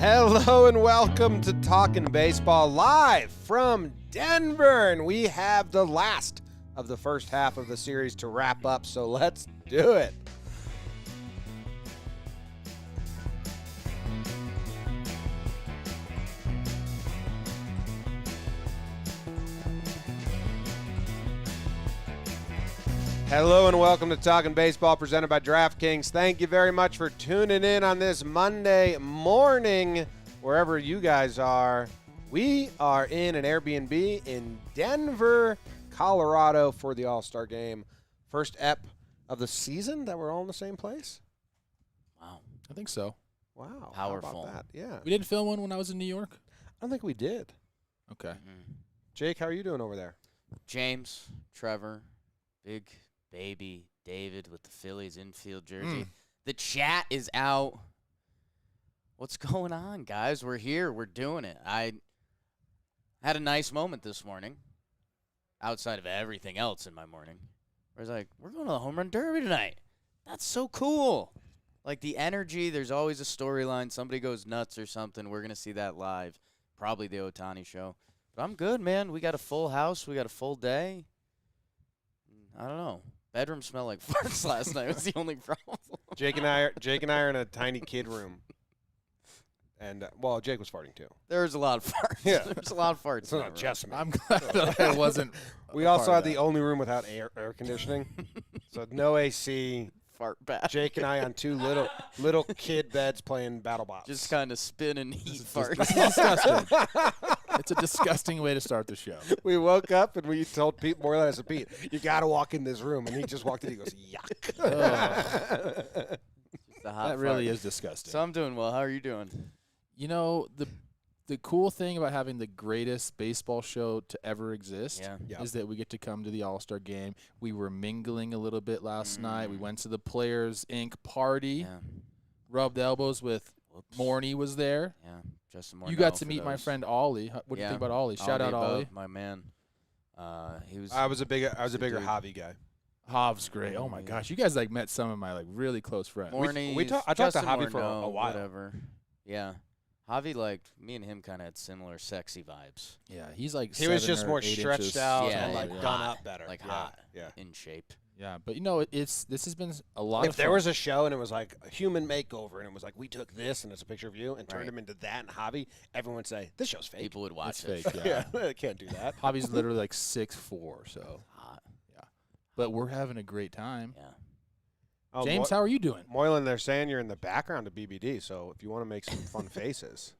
Hello and welcome to Talkin' Baseball live from Denver. And we have the last of the first half of the series to wrap up, so let's do it. Hello and welcome to Talkin' Baseball presented by DraftKings. Thank you very much for tuning in on this Monday morning, wherever you guys are. We are in an Airbnb in Denver, Colorado for the All-Star Game. First ep of the season that we're all in the same place? Wow. I think so. Wow. Powerful. How about that? Yeah. We didn't film one when I was in New York? I don't think we did. Okay. Jake, how are you doing over there? James, Trevor, big baby David with the Phillies infield jersey. The chat is out. What's going on, guys? We're here. We're doing it. I had a nice moment this morning, outside of everything else in my morning, where I was like, we're going to the Home Run Derby tonight. That's so cool. Like the energy, there's always a storyline. Somebody goes nuts or something. We're going to see that live. Probably the Ohtani show. But I'm good, man. We got a full house. We got a full day. I don't know. Bedroom smelled like farts last night. Was the only problem. Jake and I are in a tiny kid room. And, well, Jake was farting too. There was a lot of farts. Yeah. There was a lot of farts. It's not an adjustment. I'm glad that it wasn't. We also had the only room without air conditioning. So no AC. Fart back. Jake and I on two little kid beds playing battle box. Just kind of spin and eat farts. This is disgusting. It's a disgusting way to start the show. We woke up and we told Pete Moreland, I said, Pete, you got to walk in this room. And he just walked in. He goes, yuck. That really is disgusting. So I'm doing well. How are you doing? You know, the cool thing about having the greatest baseball show to ever exist is that we get to come to the All-Star Game. We were mingling a little bit last night. We went to the Players Inc. party, rubbed elbows with Morney was there. Yeah, Justin Morneau. You got to meet my friend Ollie. What do you think about Ollie? Shout out Ollie. My man. He was. I was a bigger dude. Javi guy. Hov's great. Oh my gosh, you guys like met some of my like really close friends. I talked to Javi for a while. Whatever. Yeah. Javi, like, me and him kind of had similar sexy vibes. Yeah, he's like he was just more stretched inches. out Yeah, and like yeah. done up better. Like yeah. hot. Yeah. In shape. Yeah, but you know, this has been a lot of If there fun. was a show and it was like a human makeover and it was like we took this and it's a picture of you and turned him into that and Javi, everyone would say, this show's fake. People would watch It's it. fake, Yeah, I can't do that. Javi's literally like 6'4", so Hot. but we're having a great time. Yeah. Oh, James, how are you doing? Moylan, they're saying you're in the background of BBD, so if you want to make some fun faces.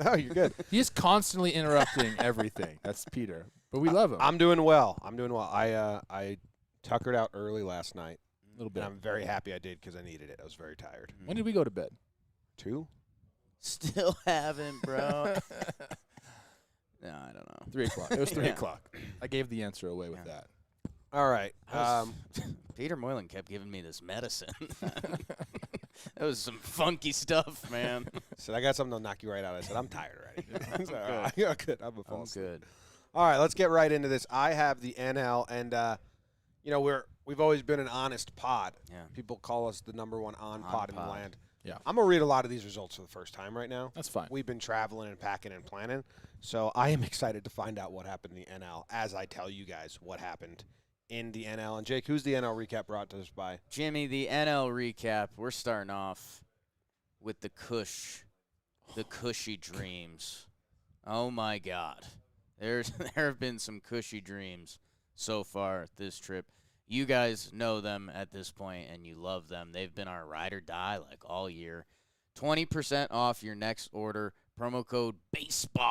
No, you're good. He's constantly interrupting everything. That's Peter, but we love him. I'm doing well. I tuckered out early last night. A little bit. And I'm very happy I did because I needed it. I was very tired. When did we go to bed? 2? Still haven't, bro. No, I don't know. 3 o'clock. It was 3 Yeah. o'clock. I gave the answer away with that. All right. Peter Moylan kept giving me this medicine. That was some funky stuff, man. Said I got something to knock you right out. I said I'm tired already. So, yeah, good. I'm good. All right, let's get right into this. I have the NL, and you know we've always been an honest pod. Yeah. People call us the number one pod in the land. Yeah. I'm gonna read a lot of these results for the first time right now. That's fine. We've been traveling and packing and planning, so I am excited to find out what happened in the NL as I tell you guys what happened in the NL. And Jake, who's the NL recap brought to us by? Jimmy, the NL recap. We're starting off with the cushy dreams. Oh my God, there have been some cushy dreams so far this trip. You guys know them at this point, and you love them. They've been our ride or die like all year. 20% off your next order. Promo code baseball.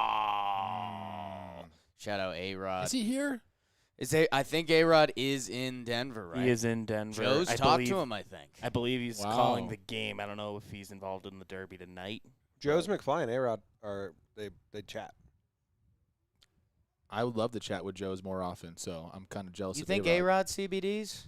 Shout out A-Rod. Is he here? I think A-Rod is in Denver, right? He is in Denver. Joe's talked to him, I think. I believe he's Wow. calling the game. I don't know if he's involved in the Derby tonight. Joe's McFly and A-Rod they chat. I would love to chat with Joe's more often, so I'm kind of jealous You of think A-Rod. A-Rod CBDs?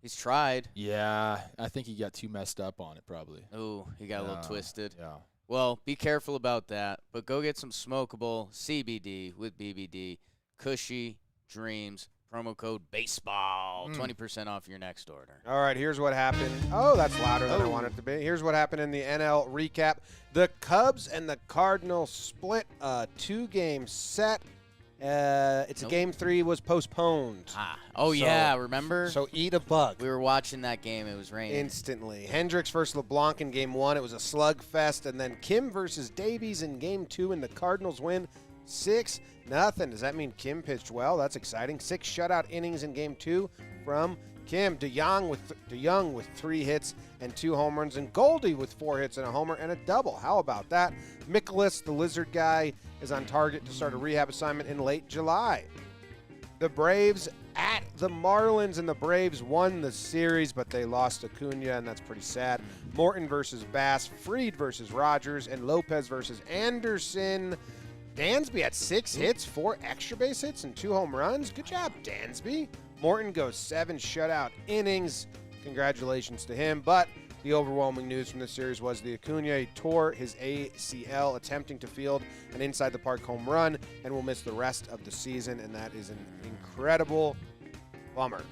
He's tried. Yeah, I think he got too messed up on it probably. Ooh, he got a little twisted. Yeah. Well, be careful about that, but go get some smokable CBD with BBD. Cushy dreams. Promo code BASEBALL, 20% off your next order. All right, here's what happened. Oh, that's louder than I want it to be. Here's what happened in the NL recap. The Cubs and the Cardinals split a 2-game set. It's a Game 3 was postponed. Yeah, remember? So eat a bug. We were watching that game. It was raining. Instantly. Hendricks versus LeBlanc in Game 1. It was a slugfest. And then Kim versus Davies in Game 2, and the Cardinals win 6-0. Does that mean Kim pitched well? That's exciting. 6 shutout innings in Game 2 from Kim. DeYoung with 3 hits and 2 home runs, and Goldie with 4 hits and a homer and a double. How about that? Mikolas, the lizard guy, is on target to start a rehab assignment in late July. The Braves at the Marlins, and the Braves won the series, but they lost Acuna, and that's pretty sad. Morton versus Bass, Fried versus Rogers, and Lopez versus Anderson. Dansby had 6 hits, 4 extra base hits, and 2 home runs. Good job, Dansby. Morton goes 7 shutout innings. Congratulations to him. But the overwhelming news from this series was the Acuna tore his ACL attempting to field an inside-the-park home run and will miss the rest of the season, and that is an incredible bummer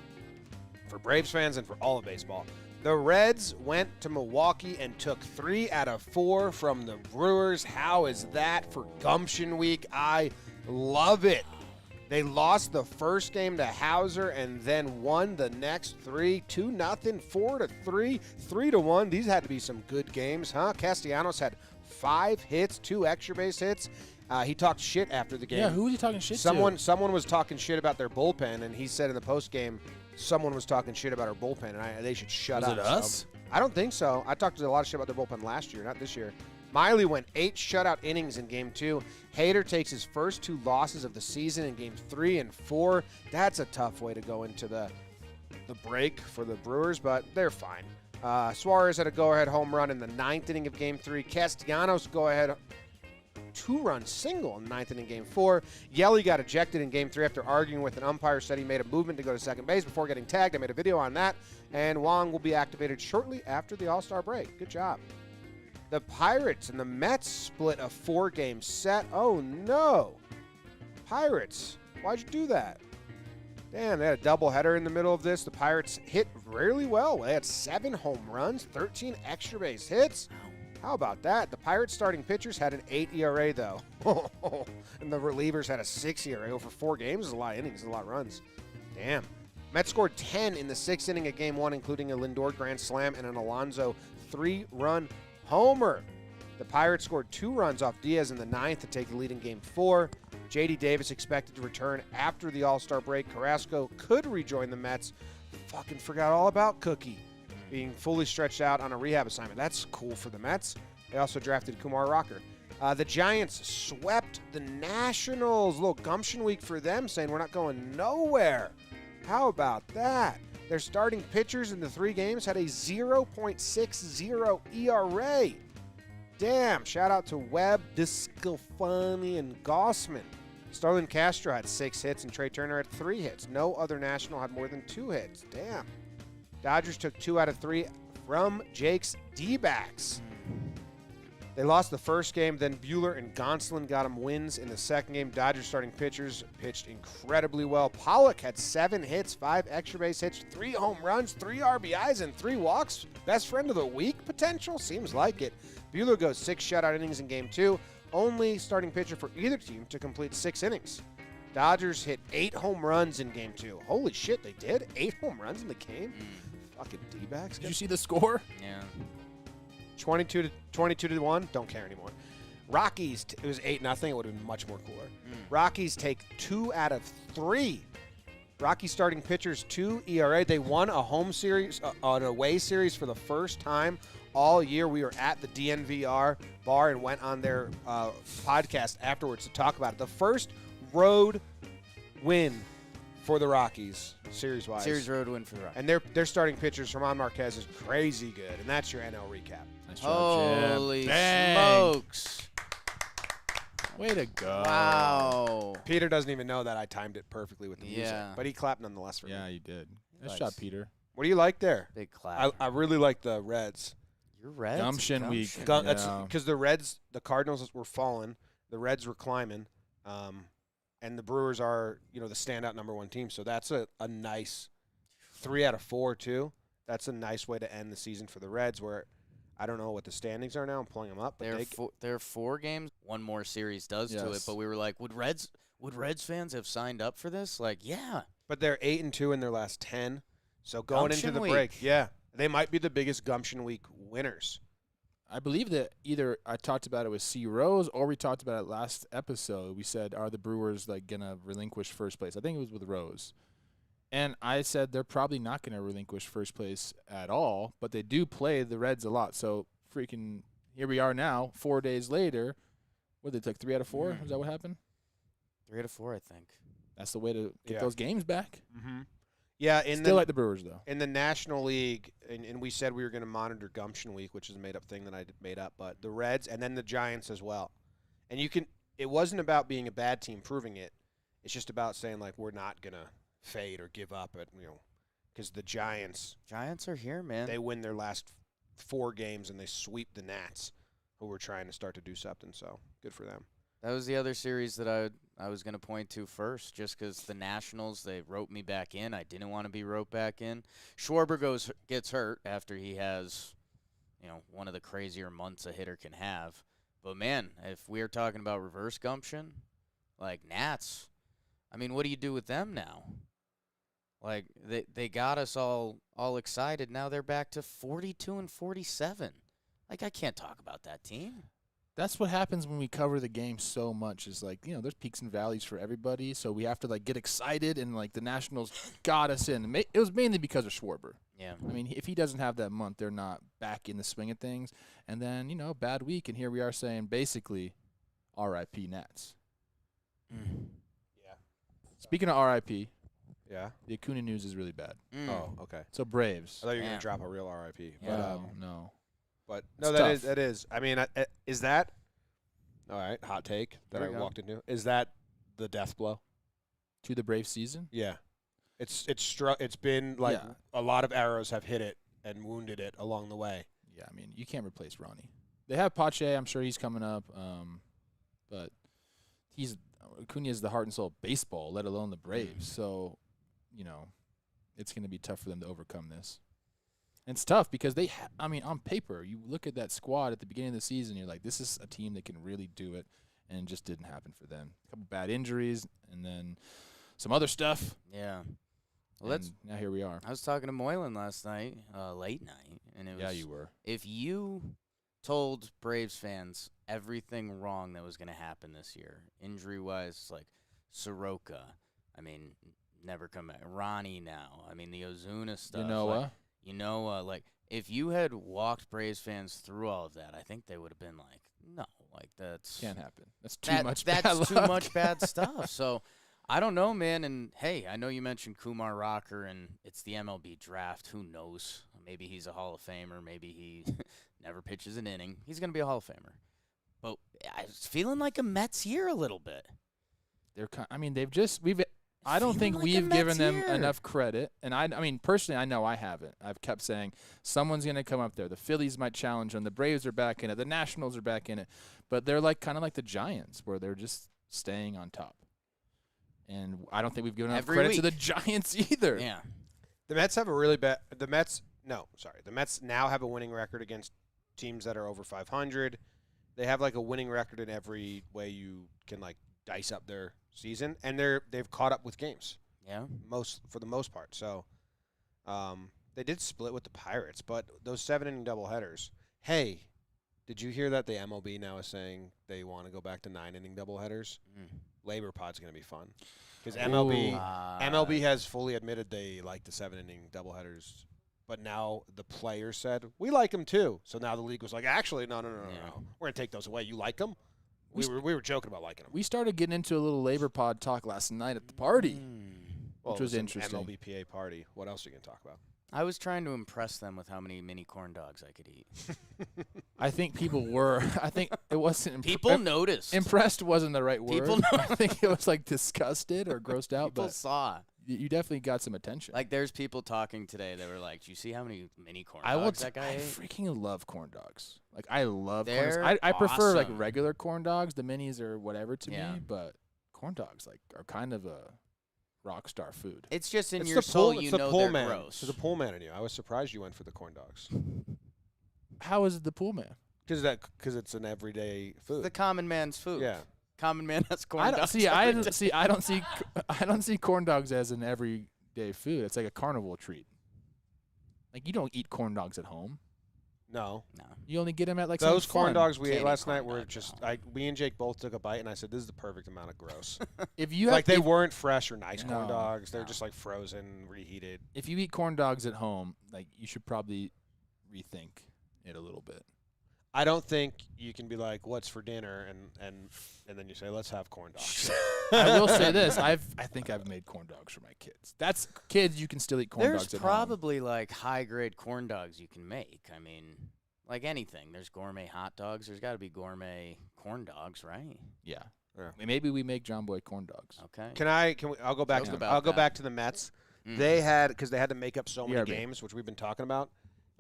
for Braves fans and for all of baseball. The Reds went to Milwaukee and took 3 out of 4 from the Brewers. How is that for Gumption Week? I love it. They lost the first game to Hauser and then won the next 3, 2-0, 4-3, 3-1. These had to be some good games, huh? Castellanos had 5 hits, 2 extra base hits. He talked shit after the game. Yeah, who was he talking shit to? Someone was talking shit about their bullpen, and he said in the postgame, someone was talking shit about our bullpen, and they should shut up. Was it us? So, I don't think so. I talked a lot of shit about their bullpen last year, not this year. Miley went 8 shutout innings in Game 2. Hader takes his first 2 losses of the season in Games 3 and 4. That's a tough way to go into the break for the Brewers, but they're fine. Suarez had a go-ahead home run in the 9th inning of Game 3. Castellanos go-ahead 2-run single in the 9th inning, Game 4. Yelly got ejected in Game 3 after arguing with an umpire, said he made a movement to go to second base before getting tagged. I made a video on that, and Wong will be activated shortly after the All-Star break. Good job. The Pirates and the Mets split a 4-game set. Oh, no. Pirates, why'd you do that? Damn, they had a doubleheader in the middle of this. The Pirates hit really well. They had 7 home runs, 13 extra base hits. How about that? The Pirates starting pitchers had an 8 ERA, though. And the relievers had a 6 ERA. Over 4 games is a lot of innings, a lot of runs. Damn. Mets scored 10 in the 6th inning of Game 1, including a Lindor grand slam and an Alonso 3-run homer. The Pirates scored 2 runs off Diaz in the 9th to take the lead in Game 4. J.D. Davis expected to return after the All-Star break. Carrasco could rejoin the Mets. Fucking forgot all about Cookie being fully stretched out on a rehab assignment. That's cool for the Mets. They also drafted Kumar Rocker. The Giants swept the Nationals. A little gumption week for them, saying we're not going nowhere. How about that? Their starting pitchers in the 3 games had a 0.60 ERA. Damn, shout out to Webb, Discofani, and Gossman. Starlin Castro had 6 hits, and Trey Turner had 3 hits. No other National had more than 2 hits. Damn. Dodgers took 2 out of 3 from Jake's D-backs. They lost the first game, then Buehler and Gonsolin got them wins in the second game. Dodgers starting pitchers pitched incredibly well. Pollock had 7 hits, 5 extra base hits, 3 home runs, 3 RBIs, and 3 walks. Best friend of the week potential? Seems like it. Buehler goes 6 shutout innings in Game 2. Only starting pitcher for either team to complete 6 innings. Dodgers hit 8 home runs in Game 2. Holy shit, they did? 8 home runs in the game? Fucking D-backs. Did you see the score? Yeah. 22 to 1. Don't care anymore. Rockies, it was 8-0. It would have been much more cooler. Rockies take 2 out of 3. Rockies starting pitchers 2 ERA. They won a home series, an away series for the first time all year. We were at the DNVR bar and went on their podcast afterwards to talk about it. The first road win for the Rockies, series-wise. Series road win for the Rockies. And their starting pitchers, German Marquez, is crazy good. And that's your NL recap. Nice job, Holy Jim. smokes. Way to go. Wow. Peter doesn't even know that I timed it perfectly with the music. Yeah. But he clapped nonetheless for me. Yeah, you did. Nice Nice. job, Peter. What do you like there? Big clap. I really like the Reds. You're Reds? Gumption week. That's Yeah. because the Reds, the Cardinals were falling. The Reds were climbing. and the Brewers are, the standout number 1 team. So that's a nice 3 out of 4 too. That's a nice way to end the season for the Reds, where I don't know what the standings are now. I'm pulling them up. But there are 4 games. One more series does to it, but we were like, would Reds fans have signed up for this? Like, yeah. But they're 8-2 in their last 10. So going into the break, they might be the biggest Gumption Week winners. I believe that either I talked about it with C. Rose or we talked about it last episode. We said, are the Brewers like gonna relinquish first place? I think it was with Rose. And I said they're probably not going to relinquish first place at all, but they do play the Reds a lot. So freaking here we are now, 4 days later. What did they take 3 out of 4? Is that what happened? 3 out of 4, I think. That's the way to get those games back. Mm-hmm. Yeah, still like the Brewers though. In the National League, and we said we were going to monitor Gumption Week, which is a made-up thing that I made up, but the Reds and then the Giants as well. And it wasn't about being a bad team proving it. It's just about saying like we're not going to fade or give up because the Giants are here, man. They win their last 4 games and they sweep the Nats, who were trying to start to do something. So good for them. That was the other series that I was going to point to first, just because the Nationals, they wrote me back in. I didn't want to be roped back in. Schwarber gets hurt after he has, one of the crazier months a hitter can have. But man, if we're talking about reverse gumption, like Nats, I mean, what do you do with them now? Like, they got us all excited. Now they're back to 42-47. Like, I can't talk about that team. That's what happens when we cover the game so much is like, there's peaks and valleys for everybody. So we have to like get excited and like the Nationals got us in. It was mainly because of Schwarber. Yeah. I mean, if he doesn't have that month, they're not back in the swing of things. And then, bad week. And here we are saying basically R.I.P. Nats. Yeah. Speaking of R.I.P., yeah, the Acuna news is really bad. Oh, okay. So Braves. I thought you were going to drop a real R.I.P. Yeah. No. But no, that is. I mean, is that all right? Hot take that I walked into. Is that the death blow to the Braves season? Yeah, it's been like a lot of arrows have hit it and wounded it along the way. Yeah, I mean, you can't replace Ronnie. They have Pache. I'm sure he's coming up, but Acuna is the heart and soul of baseball, let alone the Braves. So, it's going to be tough for them to overcome this. And it's tough because on paper, you look at that squad at the beginning of the season, you're like, this is a team that can really do it, and it just didn't happen for them. A couple bad injuries, and then some other stuff. Yeah. Well, now here we are. I was talking to Moylan last night, late night, and it was. Yeah, you were. If you told Braves fans everything wrong that was going to happen this year, injury-wise, like Soroka, I mean, never come back. Ronnie now, I mean, the Ozuna stuff. Like if you had walked Braves fans through all of that, I think they would have been like, no, like that's can't happen. That's too much. That's too much bad stuff. So I don't know, man. And hey, I know you mentioned Kumar Rocker, and it's the MLB draft. Who knows? Maybe he's a Hall of Famer. Maybe he never pitches an inning. He's gonna be a Hall of Famer. But I was feeling like a Mets year a little bit. I don't think we've given them enough credit. And I mean, personally, I know I haven't. I've kept saying someone's going to come up there. The Phillies might challenge them. The Braves are back in it. The Nationals are back in it. But they're kind of like the Giants, where they're just staying on top. And I don't think we've given enough credit to the Giants either. Yeah. The Mets have a really bad – the Mets now have a winning record against teams that are over 500. They have like a winning record in every way you can like dice up their season, and they've caught up with games. Yeah, for the most part. So, they did split with the Pirates, but those 7-inning doubleheaders. Hey, did you hear that the MLB now is saying they want to go back to 9-inning doubleheaders? Labor Pod's going to be fun because MLB has fully admitted they like the 7-inning doubleheaders. But now the players said, we like them too. So now the league was like, actually, no. We're going to take those away. You like them? We were joking about liking them. We started getting into a little Labor Pod talk last night at the party, which was interesting. MLBPA party. What else are you going to talk about? I was trying to impress them with how many mini corn dogs I could eat. I think people were. I think it wasn't. People noticed. Impressed wasn't the right word. People I think it was like disgusted or grossed out. People saw. You definitely got some attention. Like, there's people talking today that were like, "Do you see how many mini corn dogs that guy ate?" I freaking love corn dogs. Like, I love corn dogs. I prefer like regular corn dogs. The minis or whatever to me, but corn dogs are kind of a rock star food. It's just in It's your the soul, pull, you it's the know pull they're man. gross. It's the pull man in you. I was surprised you went for the corn dogs. How is it the pool man? Because it's an everyday food. The common man's food. Yeah. Common man has corn I don't dogs. see. I don't see corn dogs as an everyday food. It's like a carnival treat. Like you don't eat corn dogs at home. No. You only get them at like Those some corn fun. dogs we ate Can't eat last corn night were dogs at just home. me and Jake both took a bite, and I said, "This is the perfect amount of gross." If you Like have, they weren't fresh or nice corn No, dogs; they're no. just like frozen, reheated. if you eat corn dogs at home, like you should probably rethink it a little bit. I don't think you can be like, "What's for dinner?" and then you say, "Let's have corn dogs." I will say this: I think I've made corn dogs for my kids. That's kids. You can still eat corn There's dogs at home. probably like high grade corn dogs you can make. I mean, like anything. There's gourmet hot dogs. There's got to be gourmet corn dogs, right? Yeah. Yeah. Maybe we make JOMBOY corn dogs. Okay. I'll go back Joke to about I'll go that. back to the Mets. Mm. They had because they had to make up so many BRB. games, which we've been talking about.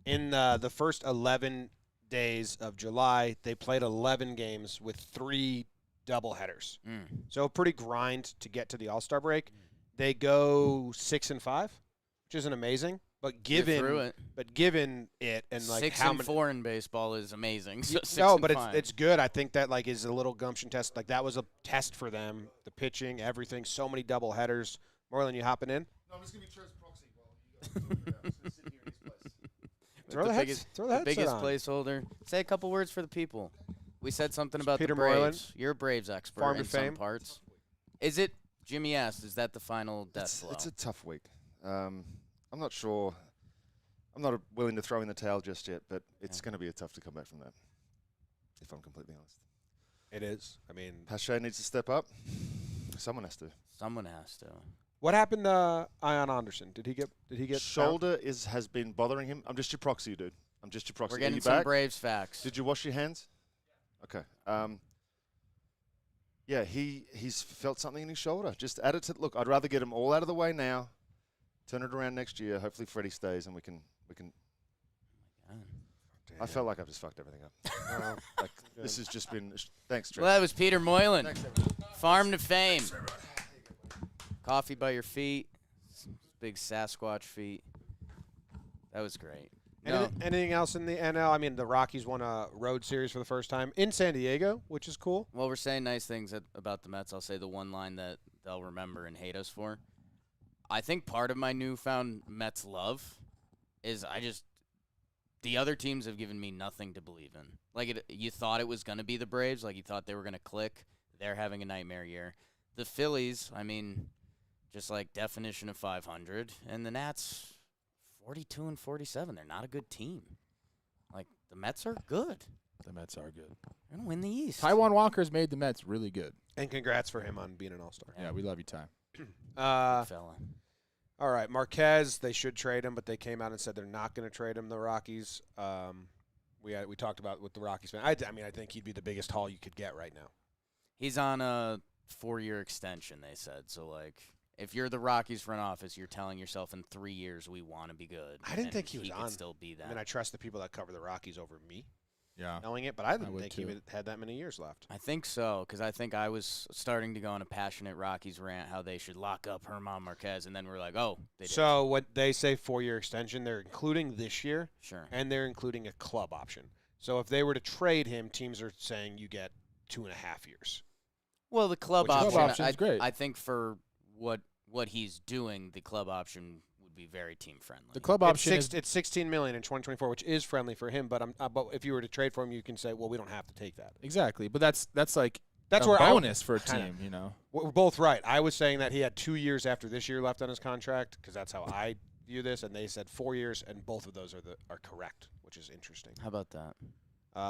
In the first 11 days of July, they played 11 games with 3 doubleheaders. Mm. So a pretty grind to get to the All-Star break. They go 6-5, which isn't amazing, but Get through given it. it and like 6 how and many 4 in baseball is amazing. So 6 no, and but 5. it's good. I think that like is a little gumption test. Like that was a test for them. The pitching, everything. So many double headers. Moreland, you hopping in? No, I'm just going to be Trev's proxy while you guys figure it out. I'm just going to sit here in his place. Throw the the biggest, throw the headset biggest on. placeholder. Say a couple words for the people. We said something about Peter the Braves. Moylan. You're a Braves expert Farm to in some Fame. parts. Is it, Jimmy asked, is that the final death blow? It's a tough week. I'm not sure. I'm not willing to throw in the towel just yet, but it's going to be tough to come back from that, if I'm completely honest. It is. I mean, Pache needs to step up. Someone has to. Someone has to. what happened to Ion Anderson? Did he get Shoulder has been bothering him. I'm just your proxy, dude. I'm just your proxy. We're Are getting you some back? Braves facts. Did you wash your hands? Okay. Yeah, he's felt something in his shoulder. Just add it to look. I'd rather get him all out of the way now. Turn it around next year. Hopefully Freddie stays and we can. I felt like I've just fucked everything up. Like this has just been. Thanks, Trev. Well, that was Peter Moylan. Thanks, everyone. Farm to Fame. Coffee by your feet. Big Sasquatch feet. That was great. No. Anything else in the NL? I mean, the Rockies won a road series for the first time in San Diego, which is cool. Well, we're saying nice things about the Mets. I'll say the one line that they'll remember and hate us for. I think part of my newfound Mets love is the other teams have given me nothing to believe in. Like, you thought it was going to be the Braves. Like, you thought they were going to click. They're having a nightmare year. The Phillies, I mean, just like definition of 500. And the Nats, 42 and 47. They're not a good team. Like, the Mets are good. The Mets are good. They're going to win the East. Taiwan Walker's made the Mets really good. And congrats for him on being an All-Star. Yeah, we love you, Ty. Fella. All right, Marquez, they should trade him, but they came out and said they're not going to trade him, the Rockies. We talked about with the Rockies fan. I think he'd be the biggest haul you could get right now. He's on a 4-year extension, they said. So, like, if you're the Rockies front office, you're telling yourself in 3 years we want to be good. I didn't and think he was on. could still be that. I mean, I trust the people that cover the Rockies over me Yeah. knowing it, but I didn't would think he too. had that many years left. I think so, because I think I was starting to go on a passionate Rockies rant how they should lock up Germán Marquez, and then we're like, oh, they did. So when they say 4-year extension, they're including this year, Sure. and they're including a club option. So if they were to trade him, teams are saying you get 2.5 years. Well, the club Which is option, Club option's great. I think for what he's doing, the club option would be very team-friendly. The club option is It's $16 million in 2024, which is friendly for him. But but if you were to trade for him, you can say, well, we don't have to take that. exactly, but that's like That's a where bonus for a kinda- team, you know. We're both right. I was saying that he had 2 years after this year left on his contract because that's how I view this, and they said 4 years, and both of those are correct, which is interesting. How about that?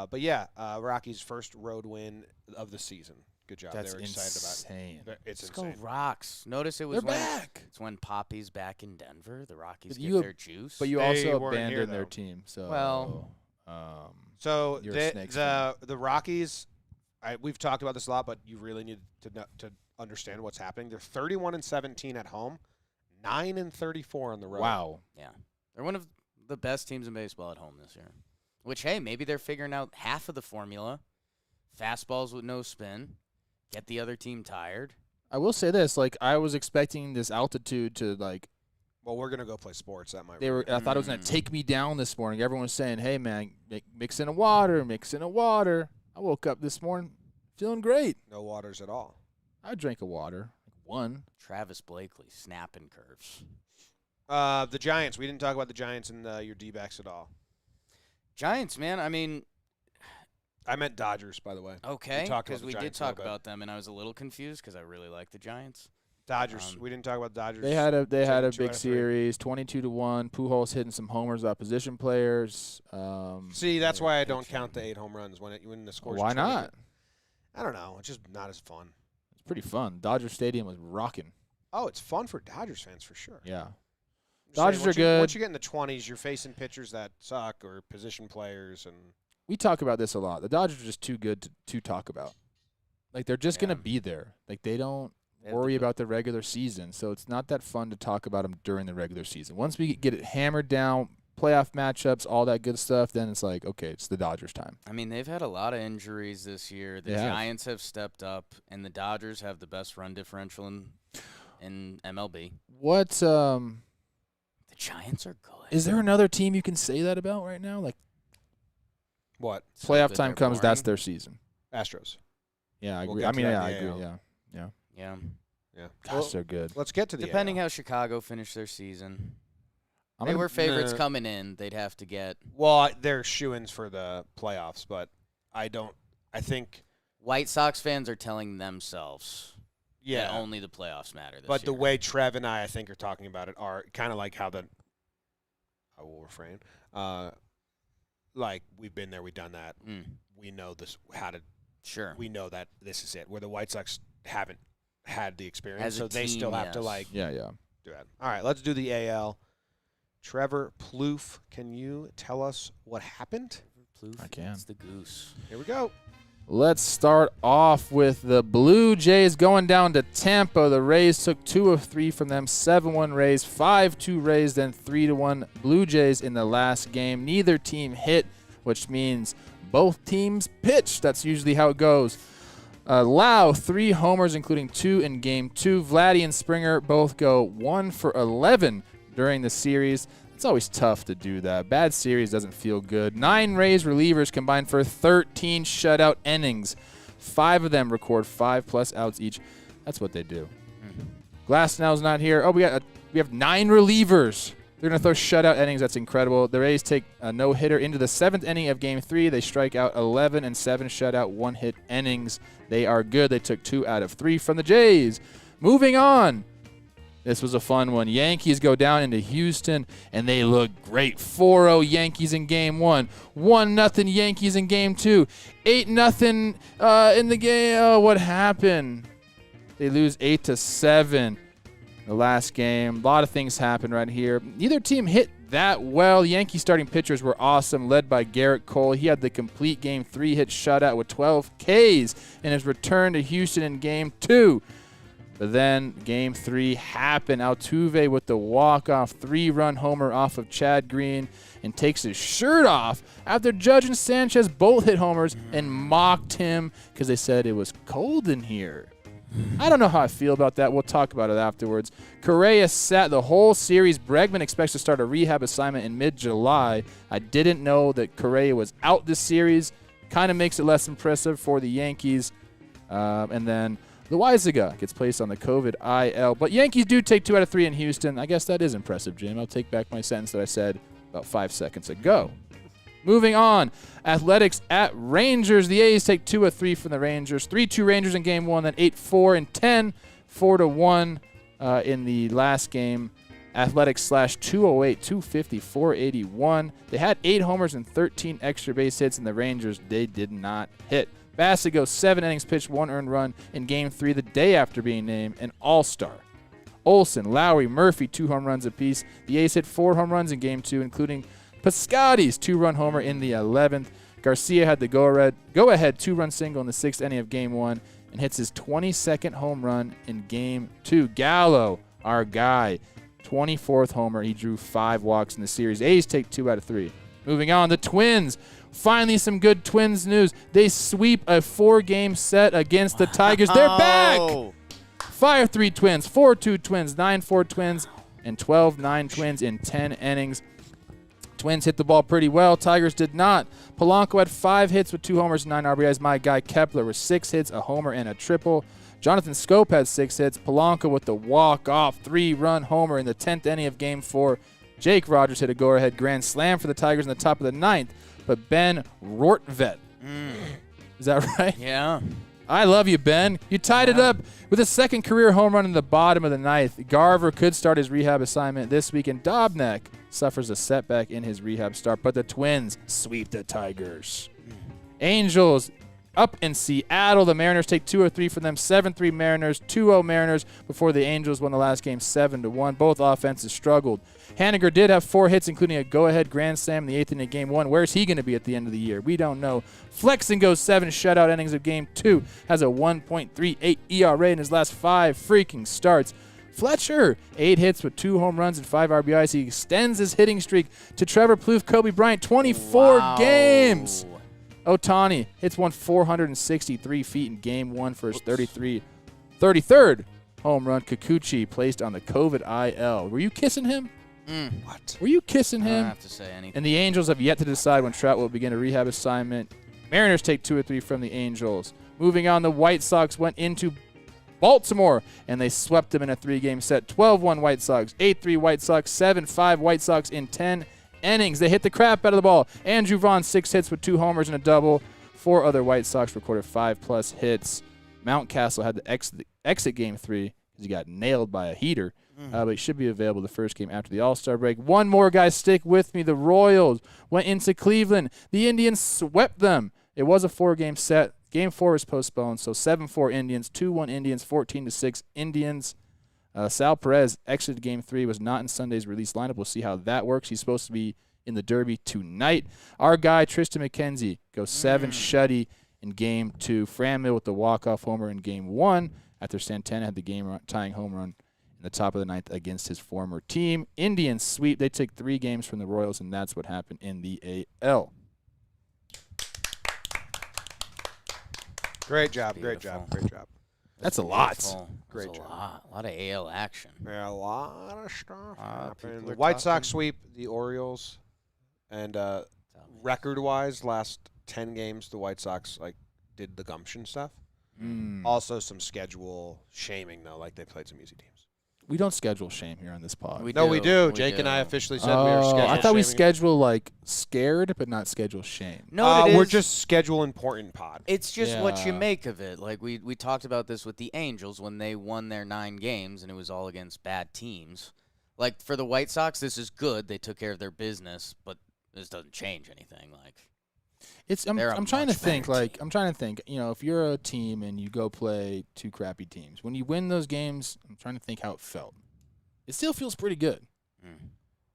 But yeah, Rockies' first road win of the season. Good job. That's They're excited insane. about it. It's Let's insane. go Rocks. Notice it was They're when back. it's when Poppy's back in Denver. The Rockies But get you- their juice. But you They also weren't here, abandoned their though. team. So Well, So You're a Snakes fan. the Rockies, we've talked about this a lot, but you really need to understand what's happening. They're 31 and 17 at home, 9 and 34 on the road. wow. yeah, they're one of the best teams in baseball at home this year. Which, hey, maybe they're figuring out half of the formula. Fastballs with no spin. Get the other team tired. I will say this, like, I was expecting this altitude to, like, Well, we're going to go play sports. That might I thought it was going to take me down this morning. Everyone was saying, hey, man, mix in a water, mix in a water. I woke up this morning feeling great. No waters at all. I drank a water. One. Travis Blakely, snapping curves. The Giants. We didn't talk about the Giants and your D-backs at all. Giants, man. I mean, I meant Dodgers, by the way. okay, because we did Giants talk about them, and I was a little confused because I really like the Giants. Dodgers. We didn't talk about the Dodgers. They had a Two out big of three. series, 22-1. Pujols hitting some homers off position players. See, that's why I don't count the 8 home runs when the scores. Why not? I don't know. It's just not as fun. It's pretty fun. Dodger Stadium was rocking. Oh, it's fun for Dodgers fans for sure. Yeah. I'm Dodgers saying, are good. Once you get in the 20s, you're facing pitchers that suck or position players, and We talk about this a lot. The Dodgers are just too good to talk about. Like, they're just going Yeah. to be there. Like, they don't They have to worry put- about the regular season, so it's not that fun to talk about them during the regular season. Once we get it hammered down, playoff matchups, all that good stuff, then it's like, okay, it's the Dodgers' time. I mean, they've had a lot of injuries this year. The They have. Giants have stepped up, and the Dodgers have the best run differential in MLB. What The Giants are good. is there another team you can say that about right now? Like, what? playoff that time they're comes, that's boring? their season. Astros. Yeah, I We'll agree. get I to mean, that yeah, in I the agree. AL. Yeah. Yeah. Yeah. Gosh, Well, they're good. let's get to the Depending AL. how Chicago finished their season. I'm They gonna- were favorites Nah. coming in. They'd have to get Well, they're shoo-ins for the playoffs, but I think White Sox fans are telling themselves yeah. that only the playoffs matter this But the year. way Trev and I think, are talking about it are kind of like how I will refrain. Like, we've been there, we've done that. We know this, Sure. we know that this is it. Where the White Sox haven't had the experience, As a so they team, still have to, yes. like, yeah. do it. All right, let's do the AL. Trevor Plouffe, can you tell us what happened? Plouffe I can. eats the goose. Here we go. Let's start off with the Blue Jays going down to Tampa. The Rays took 2 of 3 from them, 7-1 Rays, 5-2 Rays, then 3-1 Blue Jays in the last game. Neither team hit, which means both teams pitched. That's usually how it goes. Lau, 3 homers, including 2 in Game 2. Vladdy and Springer both go 1 for 11 during the series. It's always tough to do that. Bad series doesn't feel good. 9 Rays relievers combined for 13 shutout innings. 5 of them record 5+ outs each. That's what they do. Glasnow's not here. Oh, we have 9 relievers. They're going to throw shutout innings. That's incredible. The Rays take a no-hitter into the 7th inning of Game 3. They strike out 11 and 7 shutout, 1-hit innings. They are good. They took 2 out of 3 from the Jays. Moving on. This was a fun one. Yankees go down into Houston, and they look great. 4-0 Yankees in Game 1. 1-0 Yankees in Game 2. 8-0 in the game. Oh, what happened? They lose 8-7 the last game. A lot of things happened right here. Neither team hit that well. Yankee starting pitchers were awesome, led by Garrett Cole. He had the complete Game 3 hit shutout with 12 Ks in his return to Houston in Game 2. But then Game 3 happened. Altuve with the walk-off 3-run homer off of Chad Green and takes his shirt off after Judge and Sanchez both hit homers and mocked him because they said it was cold in here. I don't know how I feel about that. We'll talk about it afterwards. Correa sat the whole series. Bregman expects to start a rehab assignment in mid-July. I didn't know that Correa was out this series. Kind of makes it less impressive for the Yankees. And then Loaizaga gets placed on the COVID IL. But Yankees do take 2 out of 3 in Houston. I guess that is impressive, Jim. I'll take back my sentence that I said about 5 seconds ago. Moving on, Athletics at Rangers. The A's take 2 of 3 from the Rangers. 3-2 Rangers in Game 1, then 8-4 and 10, 4-1 in the last game. Athletics slashed 208, 250, 481. They had 8 homers and 13 extra base hits, and the Rangers, they did not hit. Bassett goes 7 innings pitched, 1 earned run in Game 3 the day after being named an All-Star. Olsen, Lowry, Murphy, 2 home runs apiece. The A's hit 4 home runs in Game 2, including Piscotty's 2-run homer in the 11th. Garcia had the go-ahead 2-run single in the 6th inning of Game 1 and hits his 22nd home run in Game 2. Gallo, our guy, 24th homer. He drew 5 walks in the series. A's take 2 out of 3. Moving on, the Twins. Finally, some good Twins news. They sweep a 4-game set against the Tigers. They're back! 5-3 Twins, 4-2 Twins, 9-4 Twins, and 12-9 Twins in 10 innings. Twins hit the ball pretty well. Tigers did not. Polanco had 5 hits with 2 homers and 9 RBIs. My guy Kepler with 6 hits, a homer, and a triple. Jonathan Scope had 6 hits. Polanco with the walk-off 3-run homer in the 10th inning of Game 4. Jake Rogers hit a go-ahead grand slam for the Tigers in the top of the 9th. But Ben Rortvedt, is that right? Yeah. I love you, Ben. You tied it up with a second career home run in the bottom of the 9th. Garver could start his rehab assignment this week, and Dobnak suffers a setback in his rehab start. But the Twins sweep the Tigers. Angels up in Seattle. The Mariners take 2 or 3 from them. 7-3 Mariners, 2-0 Mariners before the Angels won the last game 7-1. Both offenses struggled. Haniger did have 4 hits, including a go-ahead grand slam in the 8th inning of Game 1. Where's he going to be at the end of the year? We don't know. Flexen goes 7 shutout innings of Game 2. Has a 1.38 ERA in his last 5 freaking starts. Fletcher, 8 hits with 2 home runs and 5 RBIs. He extends his hitting streak to Trevor Plouffe, Kobe Bryant, 24 games. Ohtani hits one 463 feet in Game 1 for his 33rd home run. Kikuchi placed on the COVID IL. Were you kissing him? What? Were you kissing I him? don't have to say anything. And the Angels have yet to decide when Trout will begin a rehab assignment. Mariners take 2 or 3 from the Angels. Moving on, the White Sox went into Baltimore, and they swept them in a 3-game set. 12-1 White Sox, 8-3 White Sox, 7-5 White Sox in 10 innings. They hit the crap out of the ball. Andrew Vaughn, 6 hits with 2 homers and a double. 4 other White Sox recorded 5+ hits. Mountcastle had to exit Game 3 because he got nailed by a heater. But he should be available the first game after the All-Star break. One more, guys, stick with me. The Royals went into Cleveland. The Indians swept them. It was a 4-game set. Game 4 was postponed, so 7-4 Indians, 2-1 Indians, 14-6 Indians. Sal Perez exited Game 3, was not in Sunday's release lineup. We'll see how that works. He's supposed to be in the Derby tonight. Our guy, Tristan McKenzie, goes 7 shutty in Game 2. Franmil with the walk-off homer in Game 1 after Santana had the game-tying home run in the top of the 9th against his former team. Indians sweep. They took 3 games from the Royals, and that's what happened in the AL. Great job. Beautiful. Great job. That's a lot. Great That's job. A lot of AL action. Yeah, a lot of stuff happened. people The are White Sox talking. sweep the Orioles, and record-wise, last 10 games, the White Sox did the gumption stuff. Also, some schedule shaming though, like they played some easy teams. We don't schedule shame here on this pod. We do. Jake and I officially said we were scheduled. I thought we shaming. schedule scared, but not schedule shame. No, we're just schedule important pod. It's just what you Yeah. make of it. Like we talked about this with the Angels when they won their 9 games and it was all against bad teams. Like for the White Sox, this is good. They took care of their business, but this doesn't change anything. I'm trying to much think. better team. I'm trying to think. If you're a team and you go play 2 crappy teams, when you win those games, I'm trying to think how it felt. It still feels pretty good.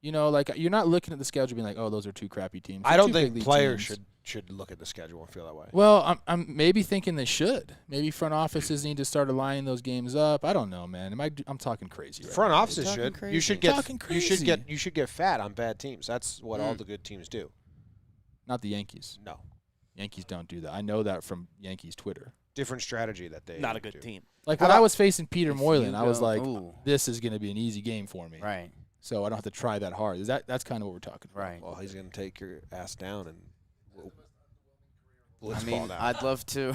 You're not looking at the schedule being like, oh, those are 2 crappy teams. I They're don't 2 think big league players teams. should look at the schedule and feel that way. Well, I'm maybe thinking they should. Maybe front offices need to start aligning those games up. I don't know, man. I'm talking crazy. Right Front now. offices talking should. crazy. You should Talking get. crazy. You should get fat on bad teams. That's what all the good teams do. Not the Yankees. No, Yankees don't do that. I know that from Yankees Twitter. different strategy that they Not a good do. team. Like How when I about- was facing Peter If Moylan, you I was go- like, ooh. this is going to be an easy game for me. Right. So I don't have to try that hard. That's kind of what we're talking about. Right. Well, he's gonna take your ass down and I blitzball mean, down. I'd love to.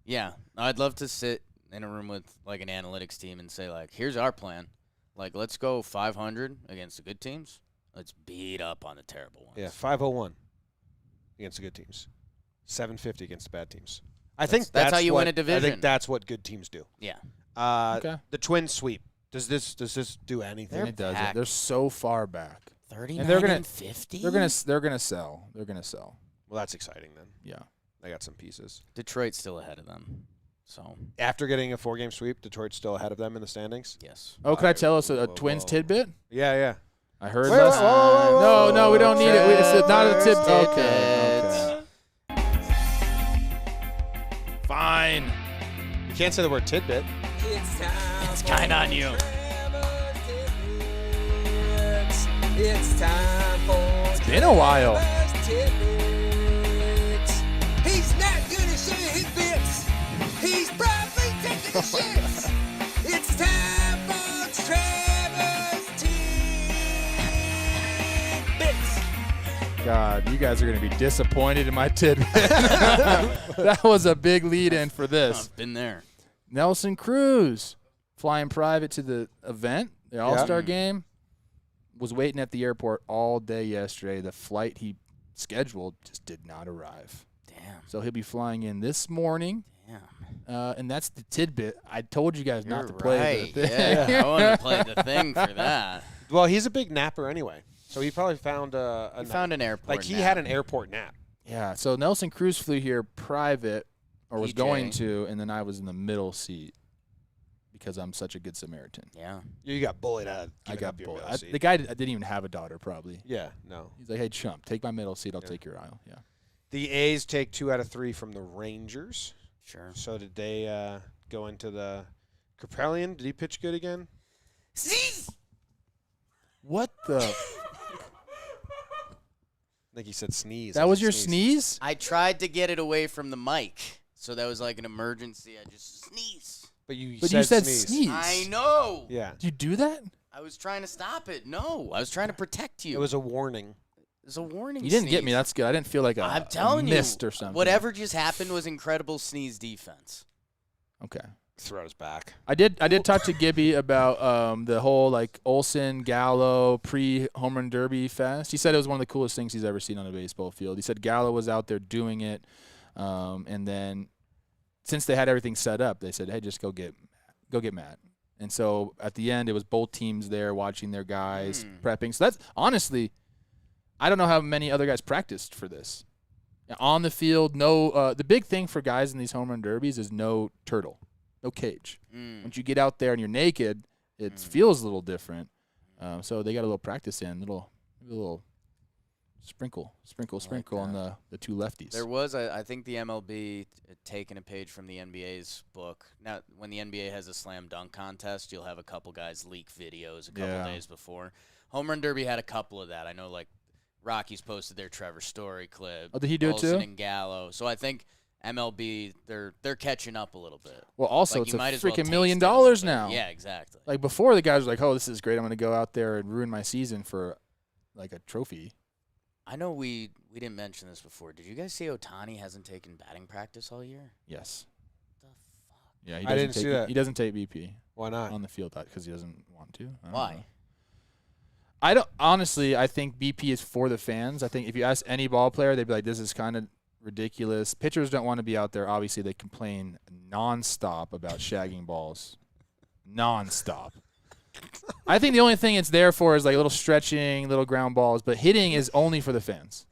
Yeah, I'd love to sit in a room with an analytics team and say here's our plan. Let's go 500 against the good teams. Let's beat up on the terrible ones. Yeah, 501 against the good teams, 750 against the bad teams. I think that's how you win what- a I division. think that's what good teams do. Yeah. Okay. The Twins sweep. Does this do anything? They're It doesn't. packed. They're so far back. 39 they're gonna- and 50. They're gonna sell. They're gonna sell. Well, that's exciting then. Yeah. They got some pieces. Detroit's still ahead of them. So After getting a 4-game sweep, Detroit's still ahead of them in the standings. yes. Oh, can I tell us a Whoa, Twins whoa. tidbit? Yeah. I heard Wait, last. whoa, No, we don't need it. It's not a tip. Tidbits. Okay. Fine. You can't say the word tidbit. It's kind of on you. It's time for It's been a while. He's not gonna show you his bits. He's probably taking the shits. God, you guys are going to be disappointed in my tidbit. That was a big lead-in for this. I've been there. Nelson Cruz, flying private to the event, the All-Star game, was waiting at the airport all day yesterday. The flight he scheduled just did not arrive. Damn. So he'll be flying in this morning. Damn. And that's the tidbit. I told you guys not to play right. the thing. Yeah, I wanted to play the thing for that. Well, he's a big napper anyway, so he probably found He found an airport. Like he nap. had an airport nap. Yeah, so Nelson Cruz flew here private, or was PJ. going to, and then I was in the middle seat because I'm such a good Samaritan. Yeah. You got bullied out. I got your bullied. middle seat. The guy didn't even have a daughter, probably. Yeah, no. He's like, hey, chump, take my middle seat. I'll take your aisle. Yeah. The A's take 2 out of 3 from the Rangers. Sure. So did they go into the Capellian? Did he pitch good again? What the? I think he said sneeze. That was your sneeze? I tried to get it away from the mic, so that was like an emergency. I just sneeze. But you said sneeze. I know. Yeah. Did you do that? I was trying to stop it. No, I was trying to protect you. It was a warning. It was a warning. You didn't get me. sneeze. That's good. I didn't feel like I'm telling you, missed or something. whatever just happened was incredible sneeze defense. Okay. Throws back. I did talk to Gibby about the whole like Olsen Gallo pre-home run derby fest. He said it was one of the coolest things he's ever seen on a baseball field. He said Gallo was out there doing it, and then since they had everything set up, they said, "Hey, just go get Matt." And so at the end, it was both teams there watching their guys prepping. So that's honestly, I don't know how many other guys practiced for this. On the field, no. The big thing for guys in these home run derbies is no turtle. No cage. Once you get out there and you're naked, it feels a little different. So they got a little practice in, little sprinkle on the two lefties. There was, I think, the MLB taking a page from the NBA's book. Now, when the NBA has a slam dunk contest, you'll have a couple guys leak videos a couple days before. Home Run Derby had a couple of that. I know, like, Rockies posted their Trevor Story clip. Oh, did he do it too? And Gallo. So I think MLB, they're catching up a little bit. Well, also, like, it's a might as well freaking taste $1 million it a little bit. now. Yeah, exactly. Like before, the guys were like, "Oh, this is great. I'm going to go out there and ruin my season for like a trophy." I know we didn't mention this before. Did you guys see Ohtani hasn't taken batting practice all year? Yes. What the fuck? Yeah, he I doesn't didn't take see that. He doesn't take BP Why not? on the field because he doesn't want to. I don't Why? know. I think BP is for the fans. I think if you ask any ball player, they'd be like, "This is kind of ridiculous." Pitchers don't want to be out there. Obviously, they complain nonstop about shagging balls, nonstop. I think the only thing it's there for is like little stretching, little ground balls. But hitting is only for the fans.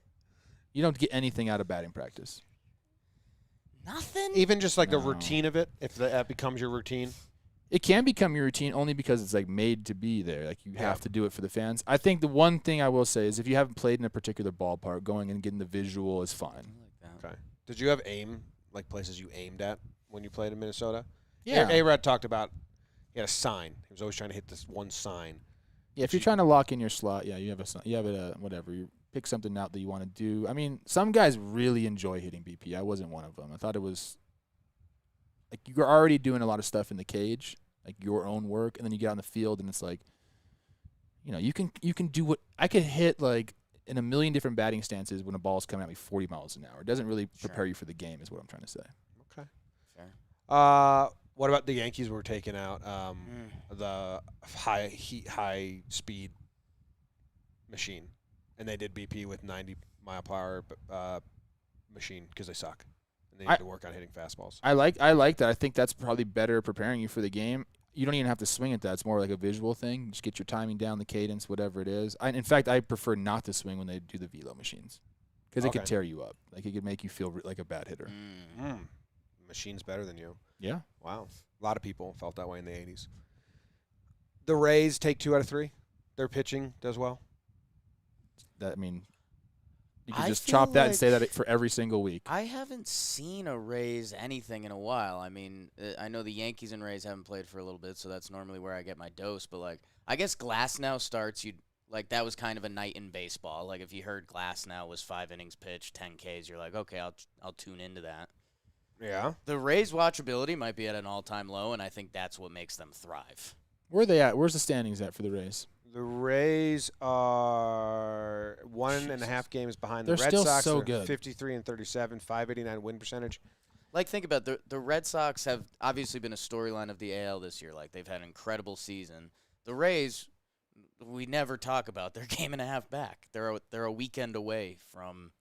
You don't get anything out of batting practice. Nothing? Even just like the No. routine of it, if that becomes your routine. It can become your routine only because it's like made to be there. Like you have to do it for the fans. I think the one thing I will say is if you haven't played in a particular ballpark, going and getting the visual is fine. Okay. Did you have like places you aimed at when you played in Minnesota? Yeah. A-Rod talked about he had a sign. He was always trying to hit this one sign. Yeah, if you're trying to lock in your slot, yeah, you have whatever. You pick something out that you want to do. I mean, some guys really enjoy hitting BP. I wasn't one of them. I thought it was like you're already doing a lot of stuff in the cage, like your own work, and then you get on the field and it's like, you can do what I could hit like in a million different batting stances when a ball's coming at me 40 miles an hour. It doesn't really prepare you for the game, is what I'm trying to say. Okay. Fair. What about the Yankees were taking out the high speed machine, and they did BP with 90-mile-per-hour machine because they suck and they need to work on hitting fastballs. I like that. I think that's probably better preparing you for the game. You don't even have to swing at that. It's more like a visual thing. Just get your timing down, the cadence, whatever it is. In fact, I prefer not to swing when they do the velo machines because it could tear you up. Like it could make you feel like a bad hitter. Machine's better than you. Yeah. Wow. A lot of people felt that way in the 80s. The Rays take 2 out of 3. Their pitching does well. You can I just feel chop that and like- say that for every single week. I haven't seen a Rays anything in a while. I mean, I know the Yankees and Rays haven't played for a little bit, so that's normally where I get my dose. But, like, I guess Glasnow starts, that was kind of a night in baseball. Like, if you heard Glasnow was 5 innings pitched, 10 Ks, you're like, okay, I'll tune into that. Yeah. The Rays' watchability might be at an all-time low, and I think that's what makes them thrive. Where are they at? Where's the standings at for the Rays? The Rays are 1.5 games behind. They're the Red still Sox so are good. 53-37, 589 win percentage. Like, think about the Red Sox have obviously been a storyline of the AL this year. Like, they've had an incredible season. The Rays, we never talk about. They're game and a half back. They're a weekend away from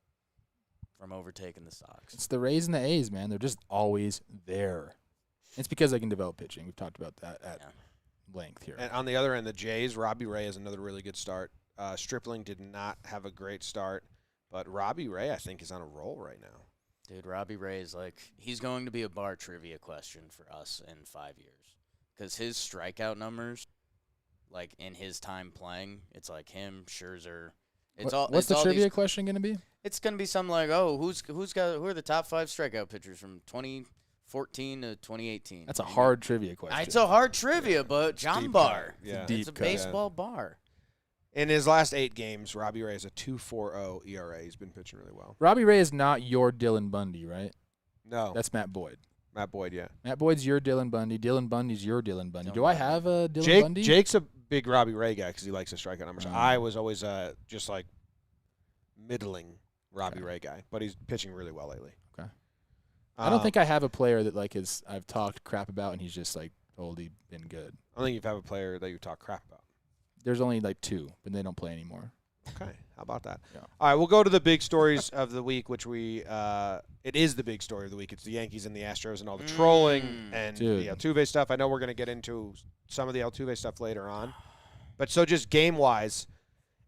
overtaking the Sox. It's the Rays and the A's, man. They're just always there. It's because they can develop pitching. We've talked about that at length here. And on the other end, the Jays, Robbie Ray has another really good start. Stripling did not have a great start, but Robbie Ray, I think, is on a roll right now. Dude, Robbie Ray is he's going to be a bar trivia question for us in 5 years. Because his strikeout numbers, in his time playing, it's like him, Scherzer. What's the trivia question going to be? It's going to be something like, who are the top 5 strikeout pitchers from 2014 to 2018? That's a hard trivia question. It's a hard trivia, but John Bar. Yeah. It's a baseball bar. In his last 8 games, Robbie Ray has a 2.40 ERA. He's been pitching really well. Robbie Ray is not your Dylan Bundy, right? No. That's Matt Boyd. Matt Boyd, yeah. Matt Boyd's your Dylan Bundy. Dylan Bundy's your Dylan Bundy. Do I have a Dylan Bundy? Jake's a big Robbie Ray guy because he likes the strikeout numbers. Oh. I was always just middling Robbie Ray guy, but he's pitching really well lately. Okay. I don't think I have a player that I've talked crap about and he's just totally been good. I don't think you have a player that you talk crap about. There's only 2, but they don't play anymore. Okay, how about that? Yeah. All right, we'll go to the big stories of the week, which it is the big story of the week. It's the Yankees and the Astros and all the trolling and the Altuve stuff. I know we're going to get into some of the Altuve stuff later on. But so just game-wise,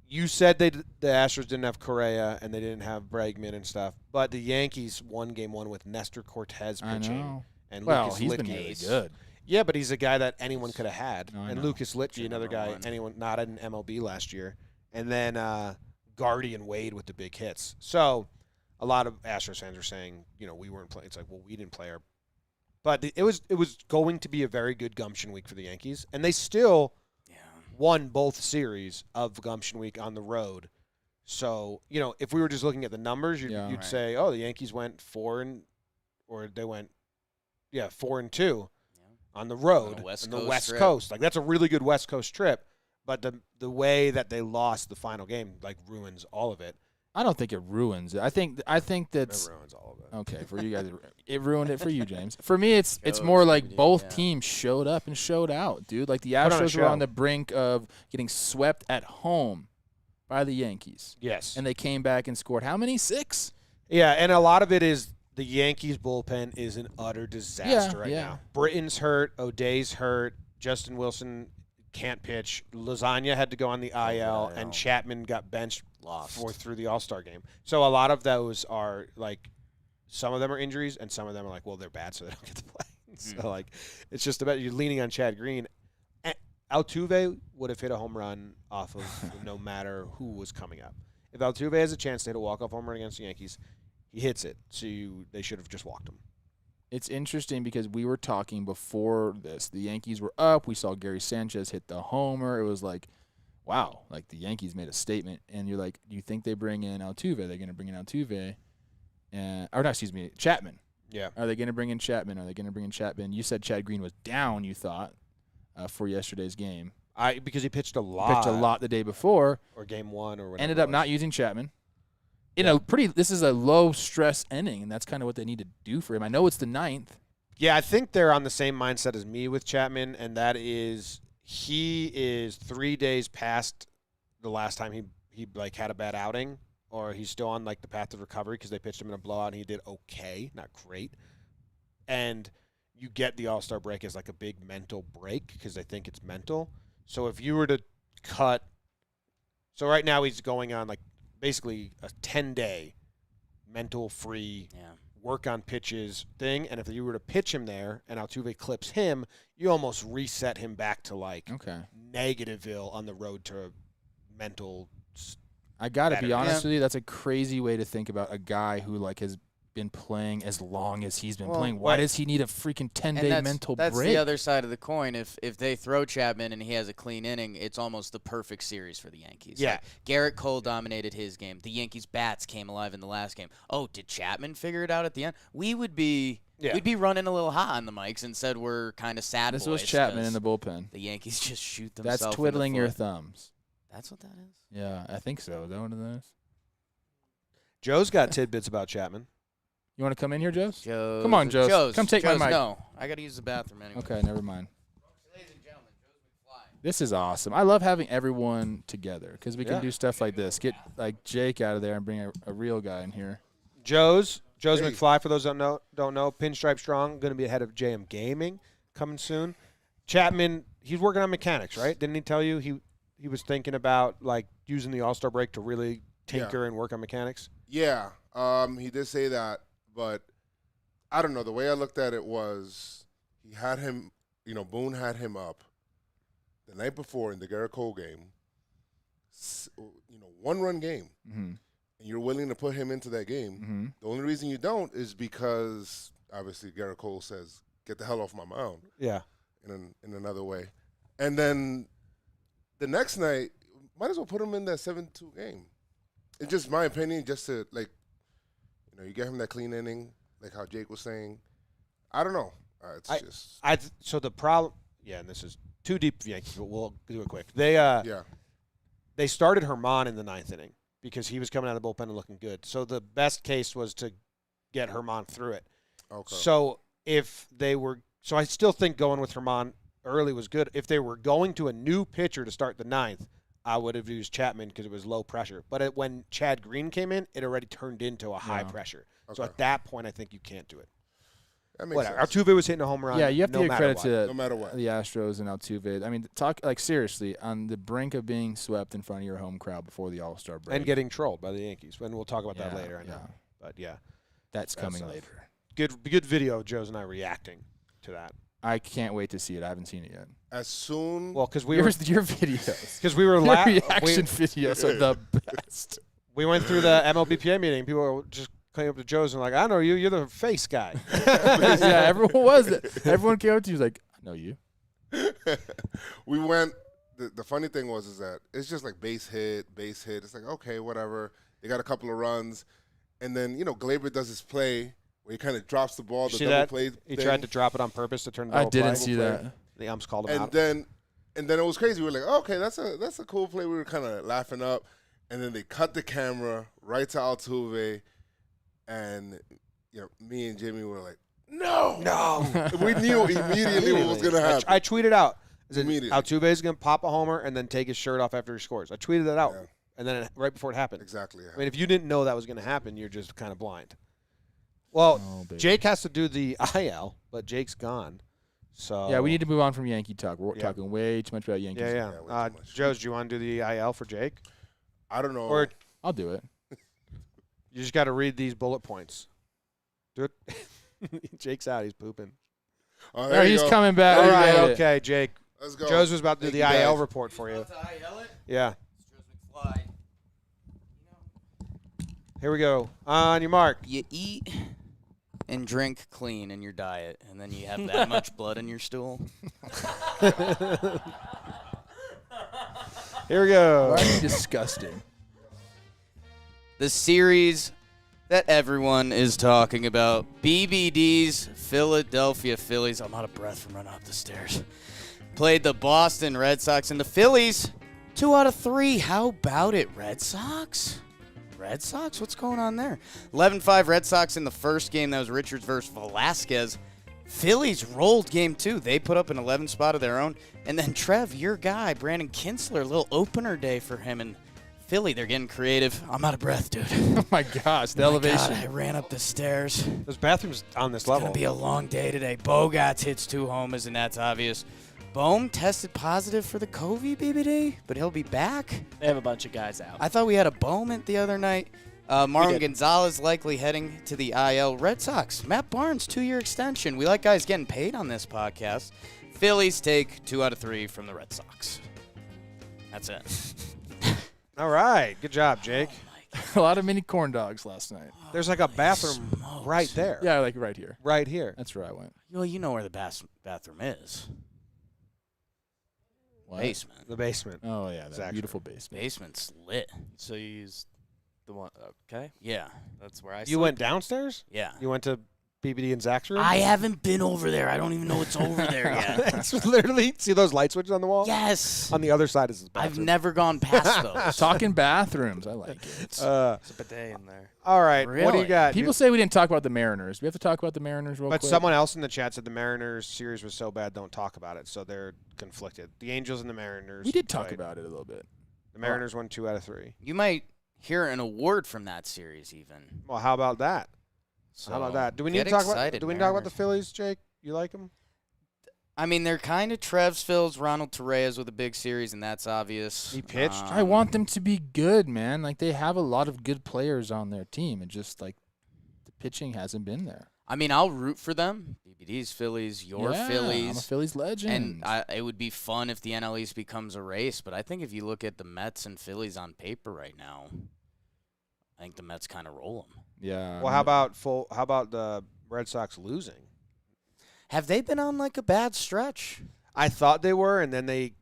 you said the Astros didn't have Correa and they didn't have Bregman and stuff, but the Yankees won game 1 with Nestor Cortez pitching. I know. And Lucas Lucas been Litke. really good. Yeah, but he's a guy that anyone could have had. No, I and know. Lucas Litke, another guy anyone not in MLB last year. And then Gardy and Wade with the big hits. So a lot of Astros fans are saying, we weren't playing. It's like, well, we didn't play our. But it was going to be a very good gumption week for the Yankees, and they still won both series of gumption week on the road. So if we were just looking at the numbers, you'd say, oh, the Yankees went 4-2 on the road on the West Coast. That's a really good West Coast trip. But the way that they lost the final game ruins all of it. I don't think it ruins it. I think that's It ruins all of it. okay for you guys. It ruined it for you, James. For me, it's more like both teams showed up and showed out, dude. Like the Astros were on the brink of getting swept at home by the Yankees. Yes. And they came back and scored how many? 6? Yeah, and a lot of it is the Yankees bullpen is an utter disaster now. Britton's hurt, O'Day's hurt, Justin Wilson can't pitch. Lasagna had to go on the IL, and Chapman got benched through the All-Star game. So a lot of those are some of them are injuries, and some of them are well, they're bad, so they don't get to play. So it's just about you're leaning on Chad Green. Altuve would have hit a home run off of no matter who was coming up. If Altuve has a chance to hit a walk-off home run against the Yankees, he hits it. So they should have just walked him. It's interesting because we were talking before this. The Yankees were up. We saw Gary Sanchez hit the homer. It was wow, the Yankees made a statement. And you're like, do you think they bring in Altuve? They're going to bring in Altuve. Chapman. Yeah. Are they going to bring in Chapman? Are they going to bring in Chapman? You said Chad Green was down, you thought, for yesterday's game. Because he pitched a lot. Pitched a lot the day before. Or game 1 or whatever. Ended up not using Chapman. This is a low-stress inning, and that's kind of what they need to do for him. I know it's the 9th. Yeah, I think they're on the same mindset as me with Chapman, and that is he is 3 days past the last time he had a bad outing, or he's still on the path of recovery because they pitched him in a blowout and he did okay, not great. And you get the All-Star break as a big mental break because they think it's mental. So if you were to cut – so right now he's going on basically a 10-day mental-free work on pitches thing. And if you were to pitch him there and Altuve clips him, you almost reset him back to Negativeville on the road to mental. I got to be honest with you. That's a crazy way to think about a guy who has been playing as long as he's been playing. Why does he need a freaking 10-day mental break? That's the other side of the coin. If they throw Chapman and he has a clean inning, it's almost the perfect series for the Yankees. Yeah. Garrett Cole dominated his game. The Yankees' bats came alive in the last game. Oh, did Chapman figure it out at the end? We would be Yeah. We'd be running a little hot on the mics and said we're kind of sad This boys was Chapman 'cause in the bullpen. the Yankees just shoot themselves That's in twiddling the your foot. thumbs. That's what that is? Yeah, I think so. Is that what it is? Joe's got tidbits about Chapman. You want to come in here, Joe? Joe's, Come on, Joe. Come take my mic. No, I got to use the bathroom anyway. Okay, never mind. This is awesome. I love having everyone together because we can do stuff like this. Get like Jake out of there and bring a real guy in here. Joe's McFly, for those that don't know, Pinstripe Strong, going to be ahead of JM Gaming coming soon. Chapman, he's working on mechanics, right? Didn't he tell you he was thinking about like using the All-Star break to really tinker and work on mechanics? Yeah, he did say that, but I don't know. The way I looked at it was he had him, Boone had him up the night before in the Garrett Cole game, 1-run game, and you're willing to put him into that game. The only reason you don't is because obviously Garrett Cole says, "Get the hell off my mound." Yeah. In another way, and then the next night, might as well put him in that 7-2 game. It's just my opinion, just to you get him that clean inning, like how Jake was saying. I don't know. So the problem, and this is too deep for Yankees, but we'll do it quick. They started Herman in the 9th inning because he was coming out of the bullpen and looking good. So the best case was to get Herman through it. Okay. So I still think going with Herman early was good. If they were going to a new pitcher to start the 9th, I would have used Chapman because it was low pressure. But when Chad Green came in, it already turned into a high pressure. Okay. So at that point, I think you can't do it. That makes sense. Altuve was hitting a home run. Yeah, you have to give credit to no matter what. The Astros and Altuve. I mean, seriously, on the brink of being swept in front of your home crowd before the All-Star break. And getting trolled by the Yankees. And we'll talk about that later, I know. Yeah. But, yeah. That's coming later. Good video of Joe's and I reacting to that. I can't wait to see it. I haven't seen it yet. As soon because your videos, because we were your reaction videos are the best. We went through the MLBPA meeting. People were just came up to Joe's and like, I know you. You're the face guy. Yeah, everyone was. Everyone came up to you was like, I know you. We went. The funny thing is that it's just like base hit. It's like, okay, whatever. They got a couple of runs, and then Glaber does his play where he kind of drops the ball. The double play. He tried to drop it on purpose to turn the I didn't see that. The umps called him out. And then it was crazy. We were like, okay, that's a cool play. We were kind of laughing up, and then they cut the camera right to Altuve, and me and Jimmy were like, no. We knew immediately what was going to happen. I tweeted out, Altuve is going to pop a homer and then take his shirt off after he scores. I tweeted that out, and then right before it happened. Exactly. Yeah. I mean, if you didn't know that was going to happen, you're just kind of blind. Well, Jake has to do the IL, but Jake's gone. So yeah, we need to move on from Yankee talk. We're talking way too much about Yankees. Yeah. Joe's, do you want to do the IL for Jake? I don't know. Or I'll do it. You just got to read these bullet points. Do it. Jake's out. He's pooping. Oh, there he's coming back. All right, okay, Jake. Let's go. Joe's was about to do the IL report for you. IL it? Yeah. McFly. Here we go. On your mark. You eat and drink clean in your diet, and then you have that much blood in your stool. Here we go. Why are you disgusting? The series that everyone is talking about, BBD's Philadelphia Phillies. I'm out of breath from running up the stairs. Played the Boston Red Sox, and the Phillies, 2 out of 3. How about it, Red Sox? Red Sox? What's going on there? 11-5 Red Sox in the first game. That was Richards versus Velasquez. Phillies rolled game 2. They put up an 11 spot of their own. And then Trev, your guy, Brandon Kinsler, a little opener day for him. And Philly, they're getting creative. I'm out of breath, dude. Oh, my gosh. The elevation. God, I ran up the stairs. Those bathrooms on this level. It's going to be a long day today. Bogarts hits 2 homers, and that's obvious. Bohm tested positive for the COVID BBD, but he'll be back. They have a bunch of guys out. I thought we had a Bowman the other night. Marwin Gonzalez likely heading to the IL. Red Sox, Matt Barnes, 2-year extension. We like guys getting paid on this podcast. Phillies take 2 out of 3 from the Red Sox. That's it. All right. Good job, Jake. A lot of mini corn dogs last night. There's like a bathroom right there. Yeah, like right here. Right here. That's where I went. Well, you know where the bathroom is. What? Basement. The basement. Oh, yeah. That Exactly. beautiful basement. Basement's lit. So you used the one. Okay, Yeah. that's where I. You went downstairs? Yeah. You went to BBD and Zach's room? I haven't been over there. I don't even know it's over there yet. It's literally, see those light switches on the wall? Yes. On the other side is his I've bathroom. never gone past those. Talking bathrooms. I like it. There's a bidet in there. All right. What do you Really? got? People say we didn't talk about the Mariners. We have to talk about the Mariners real But quick. someone else in the chat said the Mariners series was so bad, don't talk about it. So they're conflicted. The Angels and the Mariners. We did talk played. about it a little bit. The Mariners won 2 out of 3. You might hear an award from that series even. Well, how about that? So How about that? Do we need get to talk excited, about? Do we talk about the Mariners. Phillies, Jake? You like them? I mean, they're kind of Trev's Phils, Ronald Torreyes with a big series, and that's obvious. He pitched. I want them to be good, man. Like, they have a lot of good players on their team. And just, like, the pitching hasn't been there. I mean, I'll root for them. BBD's Phillies, your Yeah, Phillies. I'm a Phillies legend. And it would be fun if the NL East becomes a race, but I think if you look at the Mets and Phillies on paper right now, I think the Mets kind of roll them. yeah. Well, how about the Red Sox losing? Have they been on like a bad stretch? I thought they were, and then they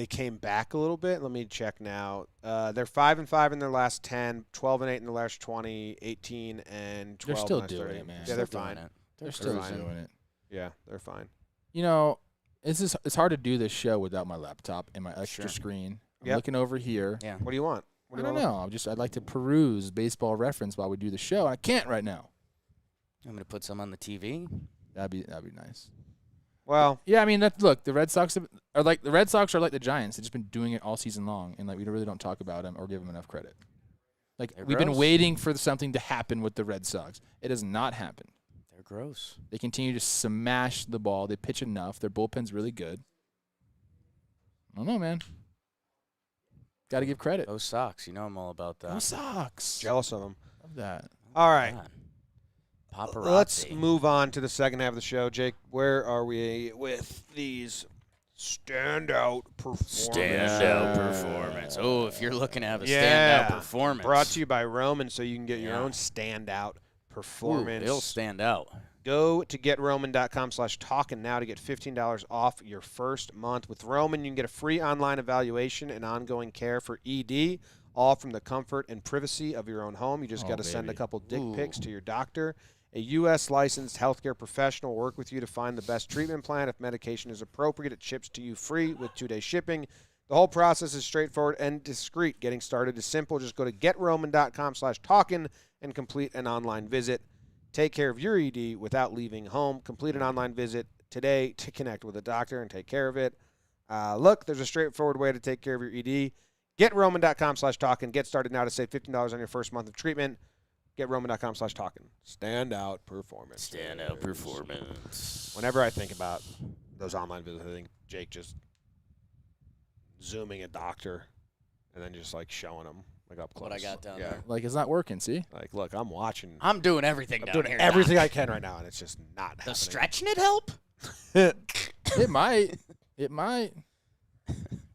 came back a little bit. Let me check now. They're 5-5 in their last 10, 12-8 in the last 20, 18 and 12. They're still in the last doing 30. it, man. Yeah, Still they're doing fine. it. They're still fine. doing it. Yeah, they're fine. You know, it's hard to do this show without my laptop and my extra Sure. screen. I'm Yep. looking over here. Yeah. What do you want? What I do you don't want? know. I'd like to peruse Baseball Reference while we do the show. And I can't right now. I'm going to put some on the TV. That'd be nice. Well, Yeah, I mean, look, the Red Sox are like the Giants. They've just been doing it all season long, and like we really don't talk about them or give them enough credit. Like They're we've been gross. waiting for something to happen with the Red Sox. It has not happened. They're gross. They continue to smash the ball. They pitch enough. Their bullpen's really good. I don't know, man. Got to give credit. Those Sox, you know I'm all about that. Go Sox. jealous of them. Love that. All right. God. Paparazzi. Let's move on to the second half of the show. Jake, where are we with these standout performances? Standout performance. Oh, if you're looking to have a Yeah. standout performance. Brought to you by Roman, so you can get your Yeah. own standout Ooh, performance. it'll stand out. Go to GetRoman.com/Talkin now to get $15 off your first month. With Roman, you can get a free online evaluation and ongoing care for ED, all from the comfort and privacy of your own home. You just Oh, got to send a baby. couple dick Ooh. pics to your doctor. A U.S. licensed healthcare professional will work with you to find the best treatment plan. If medication is appropriate, it ships to you free with 2-day shipping. The whole process is straightforward and discreet. Getting started is simple. Just go to GetRoman.com/Talkin and complete an online visit. Take care of your ED without leaving home. Complete an online visit today to connect with a doctor and take care of it. Look, there's a straightforward way to take care of your ED. GetRoman.com/Talkin. Get started now to save $15 on your first month of treatment. GetRoman.com/Talkin. Standout performance. Standout performance. Whenever I think about those online visits, I think Jake just zooming a doctor and then just like showing them like up close. What I got down yeah. there. Like it's not working. See, Like, look, I'm watching. I'm doing everything I'm down doing here. everything Doc. I can right now, and it's just not happening. Does stretching it help? it might. It might.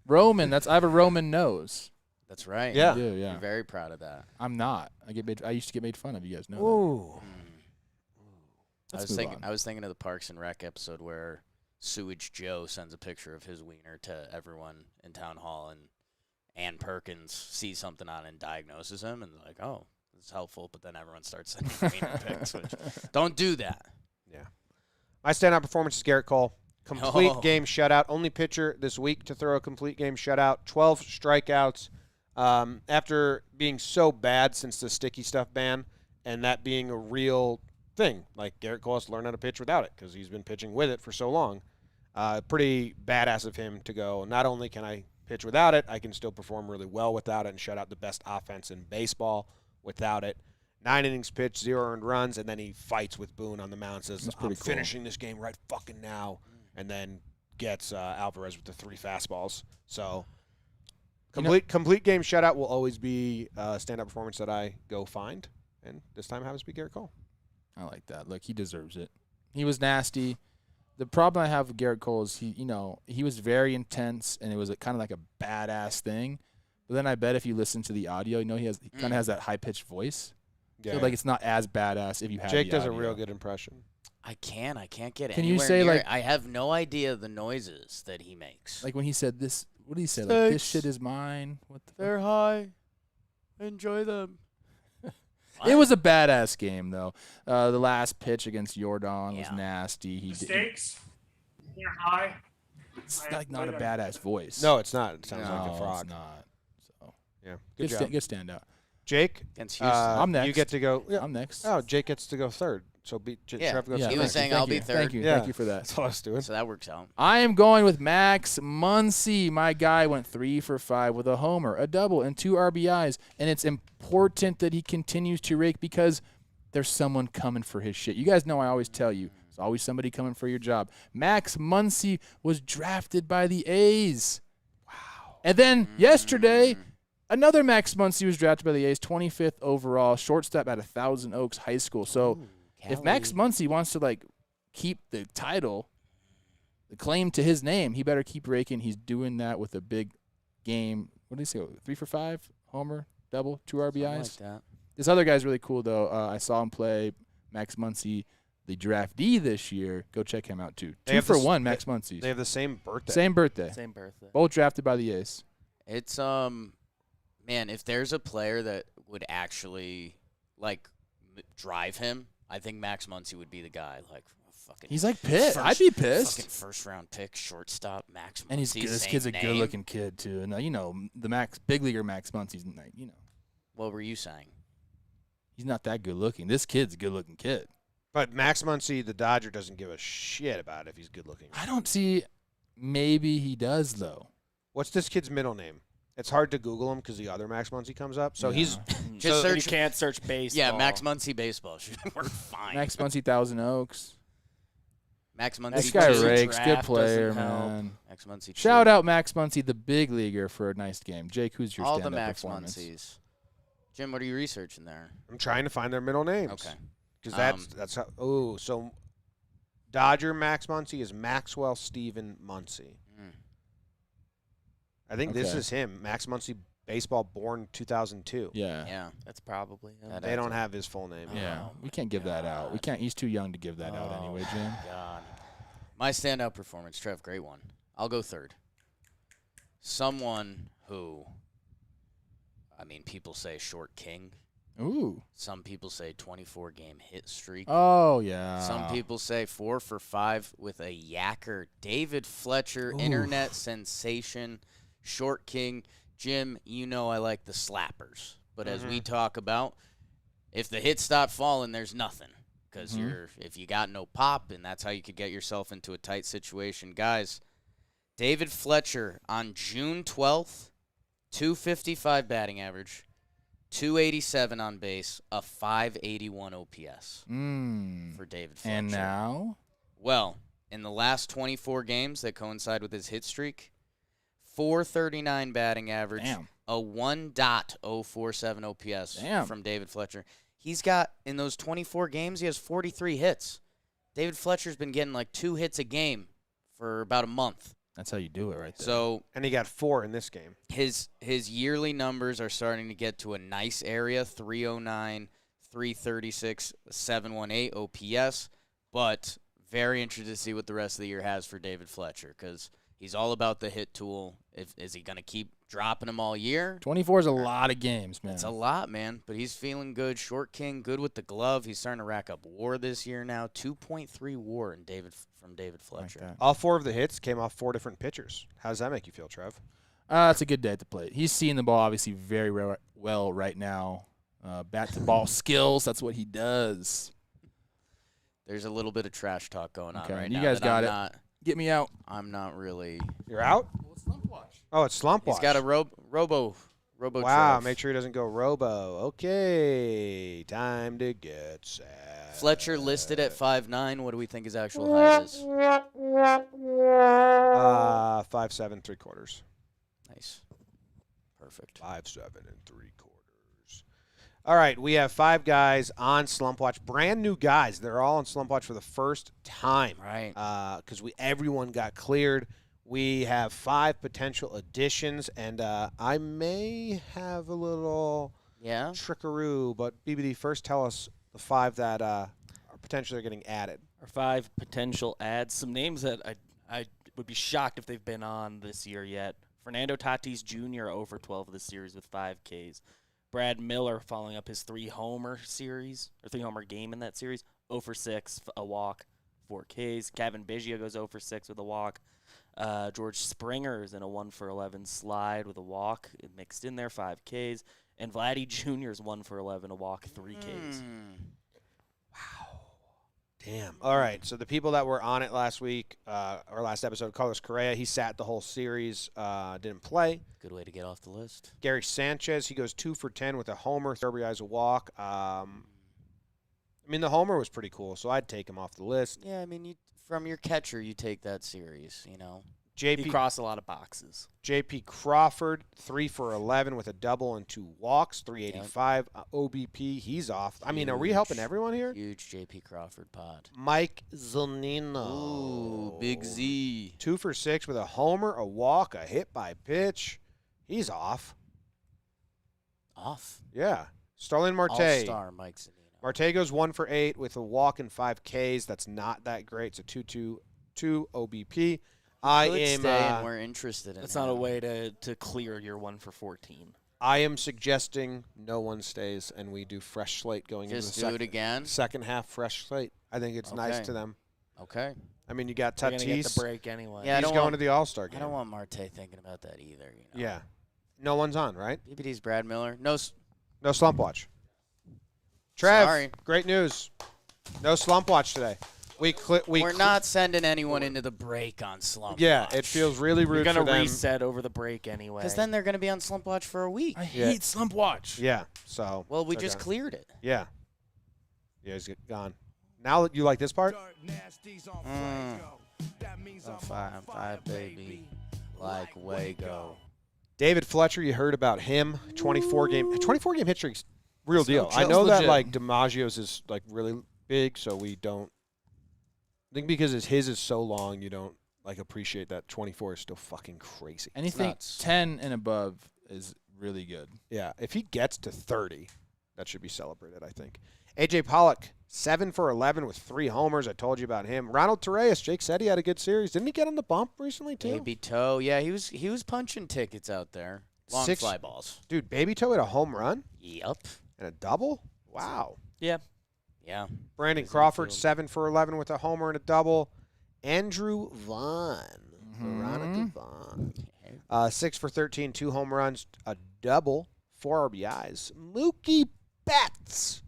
Roman. I have a Roman nose. That's right. Yeah. I do, yeah. I'm very proud of that. I'm not. I used to get made fun of. You guys know that. Ooh. Let's move on. I was thinking of the Parks and Rec episode where Sewage Joe sends a picture of his wiener to everyone in town hall, and Ann Perkins sees something on it and diagnoses him, and they're like, "Oh, this is helpful." But then everyone starts sending wiener pics. Which, don't do that. Yeah. My standout performance is Garrett Cole. Complete Oh. game shutout. Only pitcher this week to throw a complete game shutout. 12 strikeouts. After being so bad since the sticky stuff ban, and that being a real thing. Like, Garrett Cole has to learn how to pitch without it because he's been pitching with it for so long. Pretty badass of him to go, not only can I pitch without it, I can still perform really well without it and shut out the best offense in baseball without it. 9 innings pitched, 0 earned runs, and then he fights with Boone on the mound, says, That's I'm pretty cool. finishing this game right fucking now, and then gets Alvarez with the 3 fastballs. So complete game shutout will always be a standout performance that I go find, and this time happens to be Garrett Cole. I like that. Look, he deserves it. He was nasty. The problem I have with Garrett Cole is he was very intense, and it was kind of like a badass thing. But then I bet if you listen to the audio, he kind of has that high pitched voice. Yeah. So like it's not as badass if you have. Jake the does a audio. real good impression. I can't get Can you anywhere say, near like- it. I have no idea the noises that he makes. Like when he said this. What did he say? Like this Steaks. shit is mine. What the? They're high. Enjoy them. It was a badass game, though. The last pitch against Jordan was nasty. Mistakes. You're high. It's not a badass voice. No, it's not. It sounds like a frog. It's not. So Yeah, good job. good standout. Jake, Against Houston. I'm next. You get to go. Yeah. I'm next. Oh, Jake gets to go third. So Trev goes He was next. saying Thank I'll be you. third. Thank you. Yeah. Thank you for that. That's all I was doing. So that works out. I am going with Max Muncie. My guy went 3 for 5 with a homer, a double, and 2 RBIs. And it's important that he continues to rake because there's someone coming for his shit. You guys know I always tell you, there's always somebody coming for your job. Max Muncie was drafted by the A's. Wow. And then yesterday, another Max Muncie was drafted by the A's, 25th overall, shortstop at Thousand Oaks High School. So if Max Muncie wants to keep the title, the claim to his name, he better keep raking. He's doing that with a big game. What did he say? 3 for 5, homer, double, 2 RBIs. Something like that. This other guy's really cool though. I saw him play. Max Muncie, the draftee this year. Go check him out too. 2 for 1, Max Muncie. They have the same birthday. Same birthday. Same birthday. Both drafted by the A's. It's man, if there's a player that would actually drive him, I think Max Muncie would be the guy. Fucking. He's pissed. I'd be pissed. Fucking first round pick, shortstop, Max Muncie. And he's good. This kid's a good looking kid too. And the big leaguer Max Muncie's What were you saying? He's not that good looking. This kid's a good looking kid. But Max Muncie, the Dodger, doesn't give a shit about if he's good looking. I don't see. Maybe he does though. What's this kid's middle name? It's hard to Google him because the other Max Muncie comes up. So he's Just You search. can't search baseball. Yeah, Max Muncie baseball. We're fine. Max Muncie, Thousand Oaks. Max Muncie. This guy Muncie rakes. Good draft player, doesn't help. man. Max Muncie. Shout out Max Muncie, the big leaguer, for a nice game. Jake, who's your all the stand-up Max performance? Muncies. Jim, what are you researching there? I'm trying to find their middle names. Okay. Because that's how. Oh, so Dodger Max Muncie is Maxwell Steven Muncie. I think this Okay. is him. Max Muncie, baseball, born 2002. Yeah. Yeah. That's probably him. That They don't have his full name. Yeah. Oh, We can't give that out. We can't. He's too young to give that out anyway, Jim. God. My standout performance, Trev, great one. I'll go third. Someone who, people say short king. Ooh. Some people say 24-game hit streak. Oh, yeah. Some people say 4 for 5 with a yacker. David Fletcher, internet sensation, short king. Jim, I like the slappers. But as we talk about, if the hits stop falling, there's nothing. Because if you got no pop, and that's how you could get yourself into a tight situation. Guys, David Fletcher on June 12th, 255 batting average, 287 on base, a 581 OPS for David Fletcher. And now? Well, in the last 24 games that coincide with his hit streak, 439 batting average, a 1.047 OPS from David Fletcher. He's got, in those 24 games, he has 43 hits. David Fletcher's been getting 2 hits a game for about a month. That's how you do it right there. So, And he got 4 in this game. his yearly numbers are starting to get to a nice area, 309, 336, 718 OPS, but very interested to see what the rest of the year has for David Fletcher because he's all about the hit tool. Is he going to keep dropping them all year? 24 is a lot of games, man. It's a lot, man, but he's feeling good. Short king, good with the glove. He's starting to rack up WAR this year now. 2.3 WAR from David Fletcher. Like that. All 4 of the hits came off 4 different pitchers. How does that make you feel, Trev? It's a good day at the plate. He's seeing the ball obviously very well right now. Bat to ball skills, that's what he does. There's a little bit of trash talk going on right you now. guys got it. Get me out. I'm not really. You're out? Well, it's Slump Watch. Oh, it's Slump Watch. He's got a robo. Wow, Trev. make sure he doesn't go robo. Okay, time to get sad. Fletcher listed at 5'9". What do we think his actual height is? 5'7" 3/4. Nice. Perfect. 5'7" 3/4. All right, we have 5 guys on Slump Watch, brand new guys. They're all on Slump Watch for the first time, Right. Because everyone got cleared. We have 5 potential additions, and I may have a little trickaroo. But BBD, first tell us the 5 that are potentially getting added. Our 5 potential adds, some names that I would be shocked if they've been on this year yet. Fernando Tatis Jr. over 12 of the series with 5 Ks. Brad Miller following up his 3-homer series, or 3-homer game in that series. 0 for 6, a walk, 4 Ks. Kevin Biggio goes 0 for 6 with a walk. George Springer is in a 1 for 11 slide with a walk mixed in there, 5 Ks. And Vladdy Jr. is 1 for 11, a walk, 3 Ks. Wow. Damn. All right. So the people that were on it last week, or last episode, Carlos Correa, he sat the whole series, didn't play. Good way to get off the list. Gary Sanchez, he goes 2 for 10 with a homer, 3 RBIs, a walk. I mean, the homer was pretty cool, so I'd take him off the list. Yeah, I mean, from your catcher, you take that series, you know. He crossed a lot of boxes. J.P. Crawford, 3 for 11 with a double and 2 walks, 385 OBP. He's off. I mean, are we helping everyone here? Huge J.P. Crawford pod. Mike Zunino. Ooh, Big Z. 2 for 6 with a homer, a walk, a hit by pitch. He's off. Off. Yeah. Starlin Marte. All-star Mike Zunino. Marte goes 1 for 8 with a walk and 5 Ks. That's not that great. It's a 2.22 OBP. We're interested in That's not a way to clear your 1 for 14. I am suggesting no one stays and we do fresh slate going Just into the do it again? second half fresh slate. I think it's nice to them. Okay. I mean, you got They're gonna get Tatis. the break anyway. Yeah, He's going to the All-Star game. I don't want Marte thinking about that either. You know? Yeah. No one's on, right? BBD's Brad Miller. No slump watch. Trev, Sorry. great news. No slump watch today. We're not sending anyone into the break on slump watch. It feels really rude You're for going to them. reset over the break anyway. Because then they're going to be on slump watch for a week. I hate slump watch. Yeah, so. Well, we just cleared it. Yeah. Yeah, he's gone. Now you like this part? Five, baby. Like Wago. David Fletcher, you heard about him. 24-game hit streak's real deal. I Chill's know that, legit. like, DiMaggio's is, like, really big, so we don't. I think because his is so long, you don't, like, appreciate that 24 is still fucking crazy. Anything 10 and above is really good. Yeah, if he gets to 30, that should be celebrated, I think. A.J. Pollock, 7 for 11 with 3 homers. I told you about him. Ronald Torreyes, Jake said he had a good series. Didn't he get on the bump recently, too? Baby Toe. Yeah, he was punching tickets out there. Long fly balls. Dude, Baby Toe hit a home run? Yep. And a double? Wow. Yeah. Yeah. Brandon Crawford, 7 for 11 with a homer and a double. Andrew Vaughn. Veronica Vaughn. 6 for 13, 2 home runs, a double, 4 RBIs. Mookie Betts.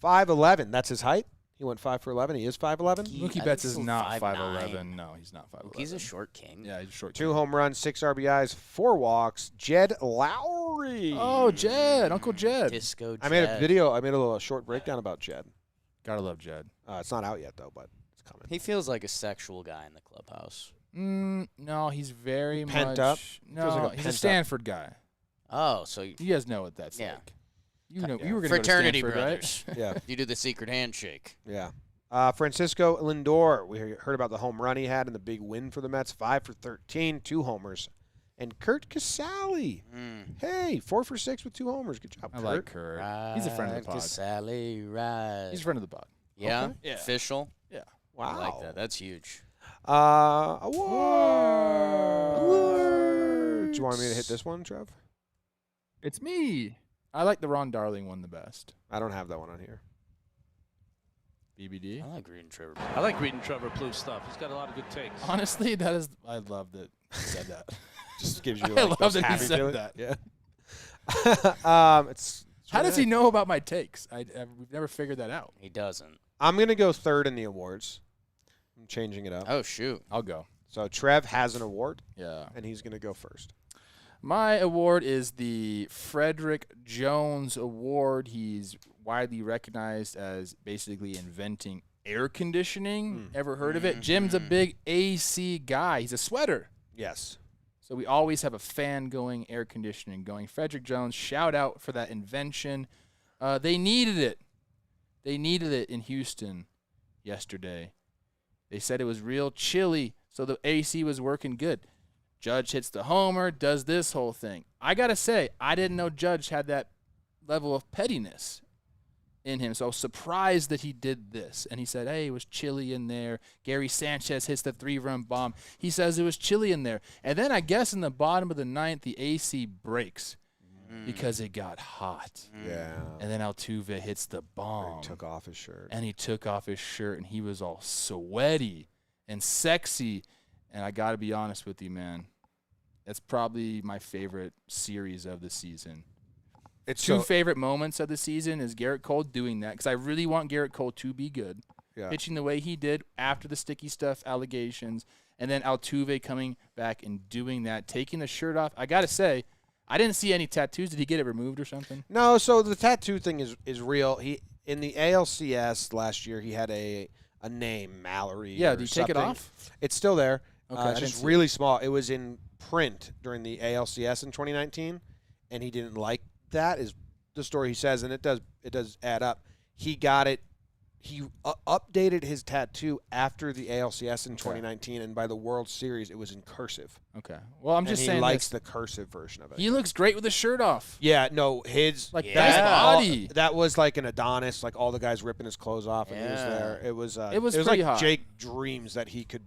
5'11". That's his height. He went 5 for 11. He is 5'11". Mookie Betts is still not 5'9". 5'11". No, he's not 5'11". He's a short king. Yeah, he's a short 2 king. home runs, 6 RBIs, 4 walks. Jed Lowry. Oh, Jed. Uncle Jed. Disco Jed. I made a video. I made a little short breakdown about Jed. Gotta love Jed. It's not out yet, though, but it's coming. He feels like a sexual guy in the clubhouse. No, he's very Pent much. up? No, Feels like a he's a pent up. Stanford guy. Oh, so You guys know what that's Yeah. like. You know, Yeah. you were going fraternity to go to Stanford, brothers. right? Yeah. You do the secret handshake. Yeah. Francisco Lindor, we heard about the home run he had and the big win for the Mets. 5 for 13, 2 homers. And Kurt Casale. Hey, 4 for 6 with 2 homers. Good job, I Kurt. like Kurt. He's a friend of the pod. Sally, right. He's a friend of the pod. Yeah? Okay. Yeah. Official? Yeah. Wow. I like that. That's huge. Awards. Do you want me to hit this one, Trev? It's me. I like the Ron Darling one the best. I don't have that one on here. BBD. I like reading Trevor. I like reading Trevor Plouffe stuff. He's got a lot of good takes. Honestly, that is. I love that he said that. Just gives you I like love those that he happy said feelings. that. Yeah. It's How really does he nice. know about my takes? We've never figured that out. He doesn't. I'm gonna go third in the awards. I'm changing it up. Oh, shoot. I'll go. So Trev has an award, Yeah. and he's gonna go first. My award is the Frederick Jones Award. He's widely recognized as basically inventing air conditioning. Ever heard of it? Jim's a big AC guy. He's a sweater. Yes. So we always have a fan going, air conditioning going. Frederick Jones, shout out for that invention. They needed it. They needed it in Houston yesterday. They said it was real chilly, so the AC was working good. Judge hits the homer, does this whole thing. I got to say, I didn't know Judge had that level of pettiness in him. So I was surprised that he did this. And he said, hey, it was chilly in there. Gary Sanchez hits the 3-run bomb. He says it was chilly in there. And then I guess in the bottom of the ninth, the AC breaks. because it got hot. Yeah. And then Altuve hits the bomb. He took off his shirt. And he took off his shirt, and he was all sweaty and sexy. And I got to be honest with you, man. That's probably my favorite series of the season. It's Two favorite moments of the season is Garrett Cole doing that, because I really want Garrett Cole to be good. Yeah. Pitching the way he did after the sticky stuff allegations, and then Altuve coming back and doing that, taking the shirt off. I got to say, I didn't see any tattoos. Did he get it removed or something? No, so the tattoo thing is real. He in the ALCS last year, he had a name, Mallory. Yeah, or did he take it something. off? It's still there. Okay, it's just really small. It was in print during the ALCS in 2019, and he didn't like that. Is the story he says, and it does add up. He got it. He updated his tattoo after the ALCS in 2019, and by the World Series, it was in cursive. Okay. Well, I'm just saying he likes the cursive version of it. He looks great with his shirt off. Yeah, no, his Like that, nice body. that was like an Adonis, like all the guys ripping his clothes off, and he was there. It was pretty like hot. Jake dreams that he could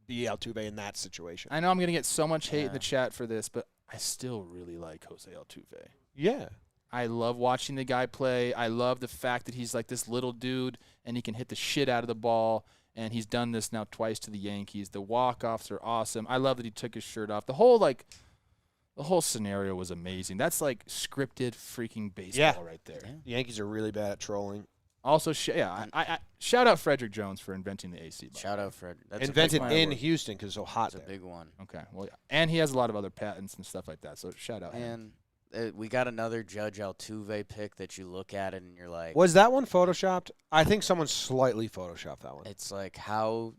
be Altuve in that situation. I know I'm gonna get so much hate in the chat for this, but I still really like Jose Altuve. Yeah. I love watching the guy play. I love the fact that he's like this little dude and he can hit the shit out of the ball. And he's done this now twice to the Yankees. The walk-offs are awesome. I love that he took his shirt off. The whole scenario was amazing. That's like scripted freaking baseball right there. Yeah. The Yankees are really bad at trolling. Also, I shout out Frederick Jones for inventing the AC. Shout out Frederick. That's invented in Houston because it's so hot. That's a big one. Okay, well, and he has a lot of other patents and stuff like that. So shout out him. We got another Judge Altuve pick that you look at it and you're like, Was that one photoshopped? I think someone slightly photoshopped that one. it's like how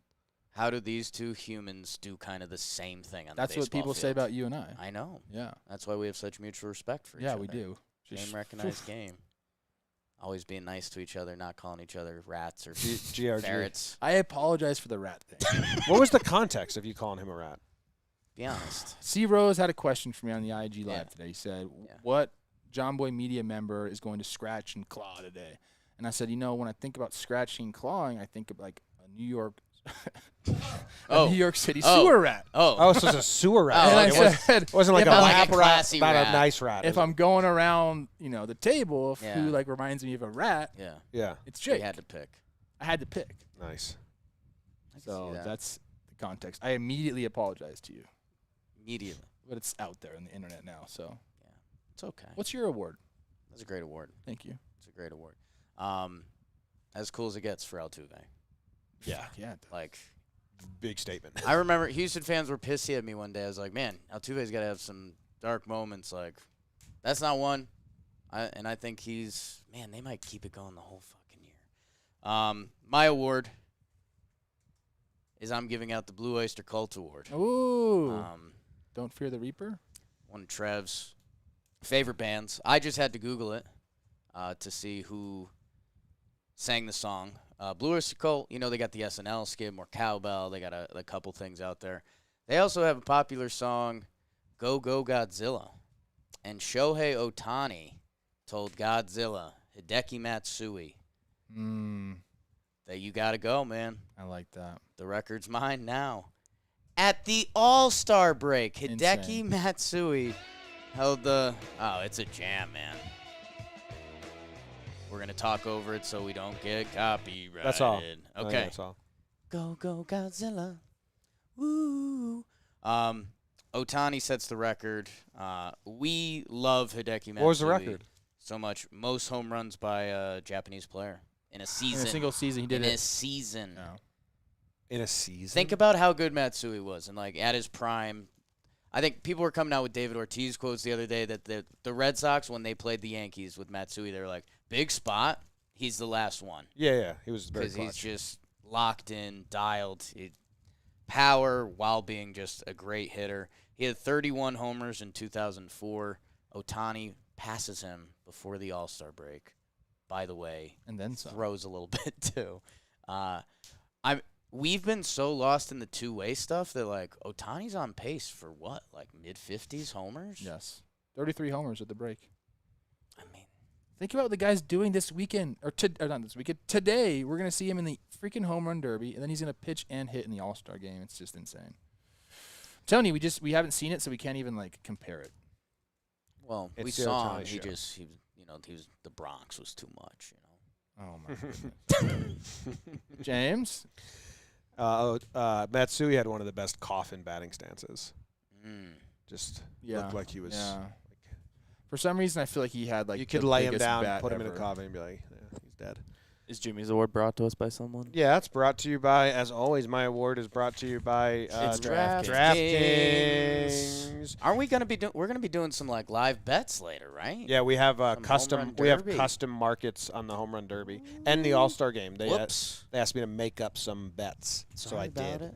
do these two humans do kind of the same thing on That's the what baseball people say field? about you and I. I know. Yeah. That's why we have such mutual respect for each Yeah, other. we do. Game recognized game. Always being nice to each other, not calling each other rats or GRG. ferrets. I apologize for the rat thing. What was the context of you calling him a rat? Be honest. C. Rose had a question for me on the IG Live Yeah. today. He said, Yeah. what JOMBOY media member is going to scratch and claw today? And I said, when I think about scratching and clawing, I think of like a New York New York City sewer rat. Oh, so it's a sewer rat. And Like, I said, it wasn't like a if I'm- lap rat, classy not rat. a nice rat. if I'm going around, the table, Yeah. who like reminds me of a rat, Yeah. Yeah. it's You Jake. had to pick. I had to pick. Nice. I can So see that. that's the context. I immediately apologize to you, Immediately. but it's out there on the internet now. So It's okay. what's your award? That's a great award. Thank you. It's a great award. As cool as it gets for Altuve. Yeah. Yeah. Like, Big statement. I remember Houston fans were pissy at me one day. I was like, man, Altuve's got to have some dark moments. Like, that's not one. I think they might keep it going the whole fucking year. My award is I'm giving out the Blue Oyster Cult Award. Ooh. Don't Fear the Reaper? One of Trev's favorite bands. I just had to Google it to see who sang the song. Blue Oyster Cult, they got the SNL skit, more cowbell. They got a couple things out there. They also have a popular song, Go Go Godzilla. And Shohei Ohtani told Godzilla, Hideki Matsui, that you got to go, man. I like that. The record's mine now. At the All-Star break, Hideki Insane. Matsui held it's a jam, man. We're going to talk over it so we don't get copyrighted. That's all. Okay. That's all. Go, go, Godzilla. Woo. Ohtani sets the record. We love Hideki Matsui. What was the record? So much. Most home runs by a Japanese player in a season. In a single season, he did in it. a season. No. In a season? Think about how good Matsui was, and like at his prime. I think people were coming out with David Ortiz quotes the other day that the Red Sox, when they played the Yankees with Matsui, they were like, big spot, he's the last one. Yeah. He was very Because clutch. he's just locked in, dialed, power while being just a great hitter. He had 31 homers in 2004. Ohtani passes him before the All-Star break, by the way. And then some. Throws a little bit, too. We've been so lost in the two-way stuff that, like, Ohtani's on pace for what? Like, mid-50s homers? Yes. 33 homers at the break. I mean, Think about what the guy's doing this weekend, or not this weekend. Today, we're going to see him in the freaking home run derby, and then he's going to pitch and hit in the All-Star game. It's just insane. I'm telling you, we haven't seen it, so we can't even, like, compare it. Well, we It's the saw Ohtani him. show. The Bronx was too much. Oh my goodness. James? Matsui had one of the best coffin batting stances. Just looked like he was. Yeah. For some reason, I feel like he had like you could the lay him biggest down, bat put him in a ever. coffin, and be like, yeah, he's dead. Is Jimmy's award brought to us by someone? Yeah, it's brought to you by, as always, my award is brought to you by It's DraftKings. Aren't we gonna be we're gonna be doing some like live bets later, right? Yeah, we have Some custom. home run We have derby. custom markets on the home run derby and the All-Star game. They Whoops. they asked me to make up some bets, so Sorry I about did. it.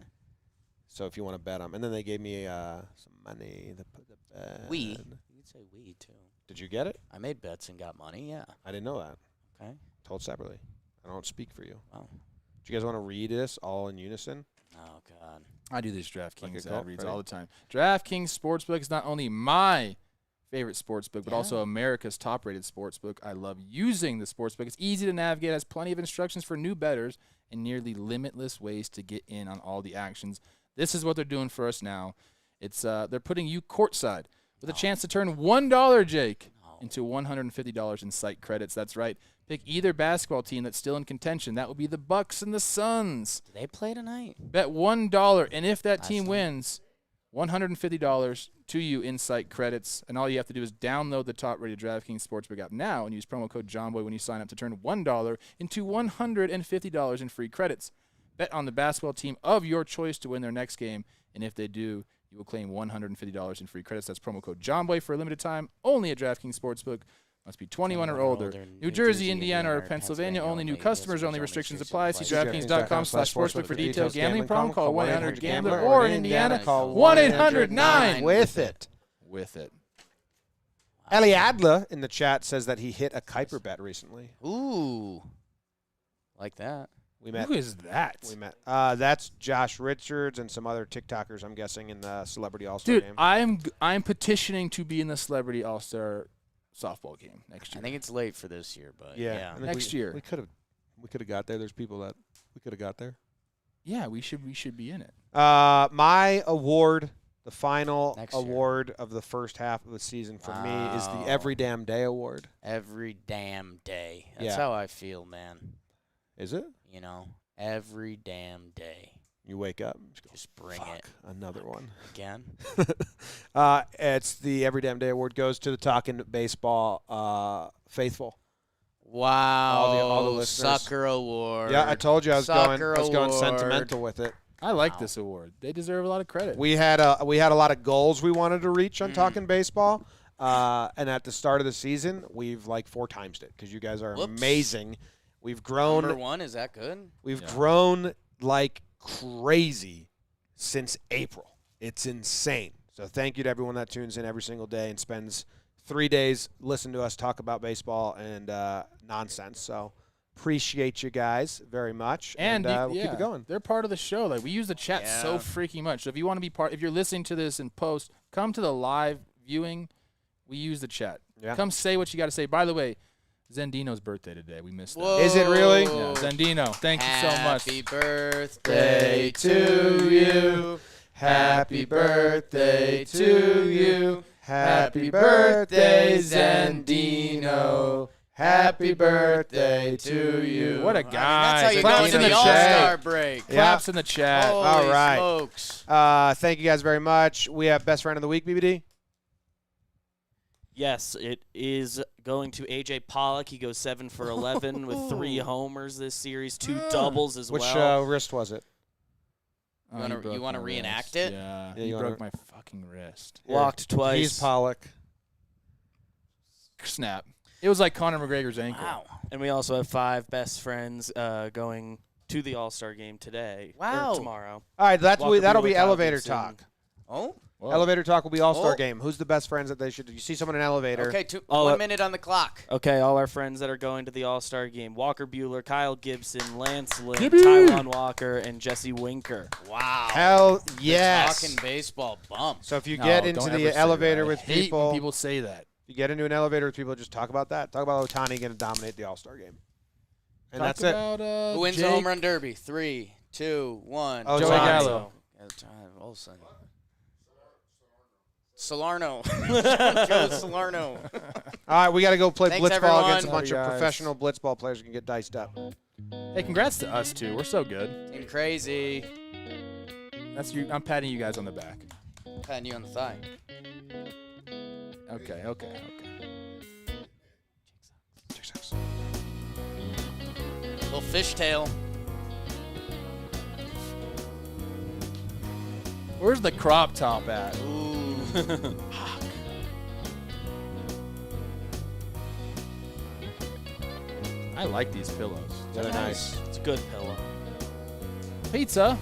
So if you want to bet them, and then they gave me some money to put the bet. You can say we too. Did you get it? I made bets and got money. Yeah. I didn't know that. Okay. Told separately. I don't speak for you. Oh. Do you guys want to read this all in unison? Oh God. I do this DraftKings Like a ad reads cult, all the time. DraftKings Sportsbook is not only my favorite sportsbook, but also America's top-rated sportsbook. I love using the sportsbook. It's easy to navigate, has plenty of instructions for new bettors, and nearly limitless ways to get in on all the actions. This is what they're doing for us now. It's they're putting you courtside with a chance to turn $1, Jake, into $150 in site credits. That's right. Pick either basketball team that's still in contention. That would be the Bucks and the Suns. Do they play tonight? Bet $1, and if that team night. wins, $150 to you in site credits. And all you have to do is download the top-rated DraftKings Sportsbook app now and use promo code JOMBOY when you sign up to turn $1 into $150 in free credits. Bet on the basketball team of your choice to win their next game, and if they do, you will claim $150 in free credits. That's promo code JOMBOY for a limited time, only at DraftKings Sportsbook. Must be 21 or older. New Jersey, Indiana, or Pennsylvania only. New customers only. Restrictions apply. See DraftKings.com/sportsbook for details. Gambling problem? Call 1-800-GAMBLER. Or in Indiana, call 1-800-9 with it. With it. Ellie Adler in the chat says that he hit a Kuiper bet recently. Ooh. Like that. We met. Who is that? We met. That's Josh Richards and some other TikTokers, I'm guessing, in the Celebrity All-Star game. I'm petitioning to be in the Celebrity All-Star softball game next year. I think it's late for this year, but I think Next year. We could have got there. There's people that we could have got there. Yeah, we should be in it. My award, the final Next year. award of the first half of the season for me is the Wow. Every Damn Day Award. Every damn day. That's Yeah. how I feel, man. Is it? You know, every damn day. You wake up, Just bring fuck, it another one. again. It's the Every Damn Day Award goes to the Talkin Baseball faithful. Wow. All the listeners. Sucker award. Yeah, I told you I was Sucker going award. sentimental with it. I like this award. They deserve a lot of credit. We had a lot of goals we wanted to reach on Talkin Baseball, and at the start of the season, we've like 4 times it because you guys are Whoops. amazing. We've grown. Number 1, is that good? We've grown like crazy since April. It's insane. So thank you to everyone that tunes in every single day and spends 3 days listening to us talk about baseball and nonsense. So appreciate you guys very much, and we'll keep it going. They're part of the show. Like we use the chat so Yeah. freaking much. So if you want to be part, if you're listening to this in post, come to the live viewing. We use the chat. Yeah. Come say what you got to say. By the way, Zendino's birthday today. We missed Whoa. that. Is it really? Yeah, Zendino, thank you so much. Happy birthday to you. Happy birthday to you. Happy birthday, Zendino. Happy birthday to you. What a guy. That's how you Claps go in into the the chat. All-Star break. Claps in the chat. Holy All right. smokes. Thank you guys very much. We have Best Friend of the Week, BBD. Yes, it is going to A.J. Pollock. He goes 7 for 11 with 3 homers this series, 2 doubles as Which well. wrist was it? Oh, You wanna- he broke you wanna my reenact wrist. it? Yeah, Yeah, he you broke wanna- my fucking wrist. Walked twice. He's Pollock. Snap. It was like Conor McGregor's ankle. Wow. And we also have 5 best friends going to the All-Star game today. Wow. Or tomorrow. All right, Walker that'll Buehler, be Kyle elevator Gibson. talk. Oh, Whoa. Elevator talk will be All-Star Oh. game. Who's the best friends that they should? You see someone in an elevator. okay. Oh, 1 minute on the clock. Okay, all our friends that are going to the All-Star game. Walker Buehler, Kyle Gibson, Lance Lynn, Gibby! Taijuan Walker, and Jesse Winker. Wow. Hell The yes. Talking baseball bump. So if you No, get don't into ever the say elevator that. with I hate people, when people say that. you get into an elevator with people, just talk about that. Talk about Ohtani going to dominate the All-Star game. And Talk that's it. about, Who wins Jake. the home run derby? 3, 2, 1. Oh, Joey Ohtani. Gallo. All of a sudden. Salerno. Joe Salerno. All right, we got to go play Thanks, blitzball against a everyone. bunch of Sorry, guys. professional blitzball players who can get diced up. Hey, congrats to us too. We're so good. Team Crazy. That's you. I'm patting you guys on the back. Patting you on the thigh. Okay. Little fishtail. Where's the crop top at? Ooh. I like these pillows. They're nice. It's a good pillow. Pizza.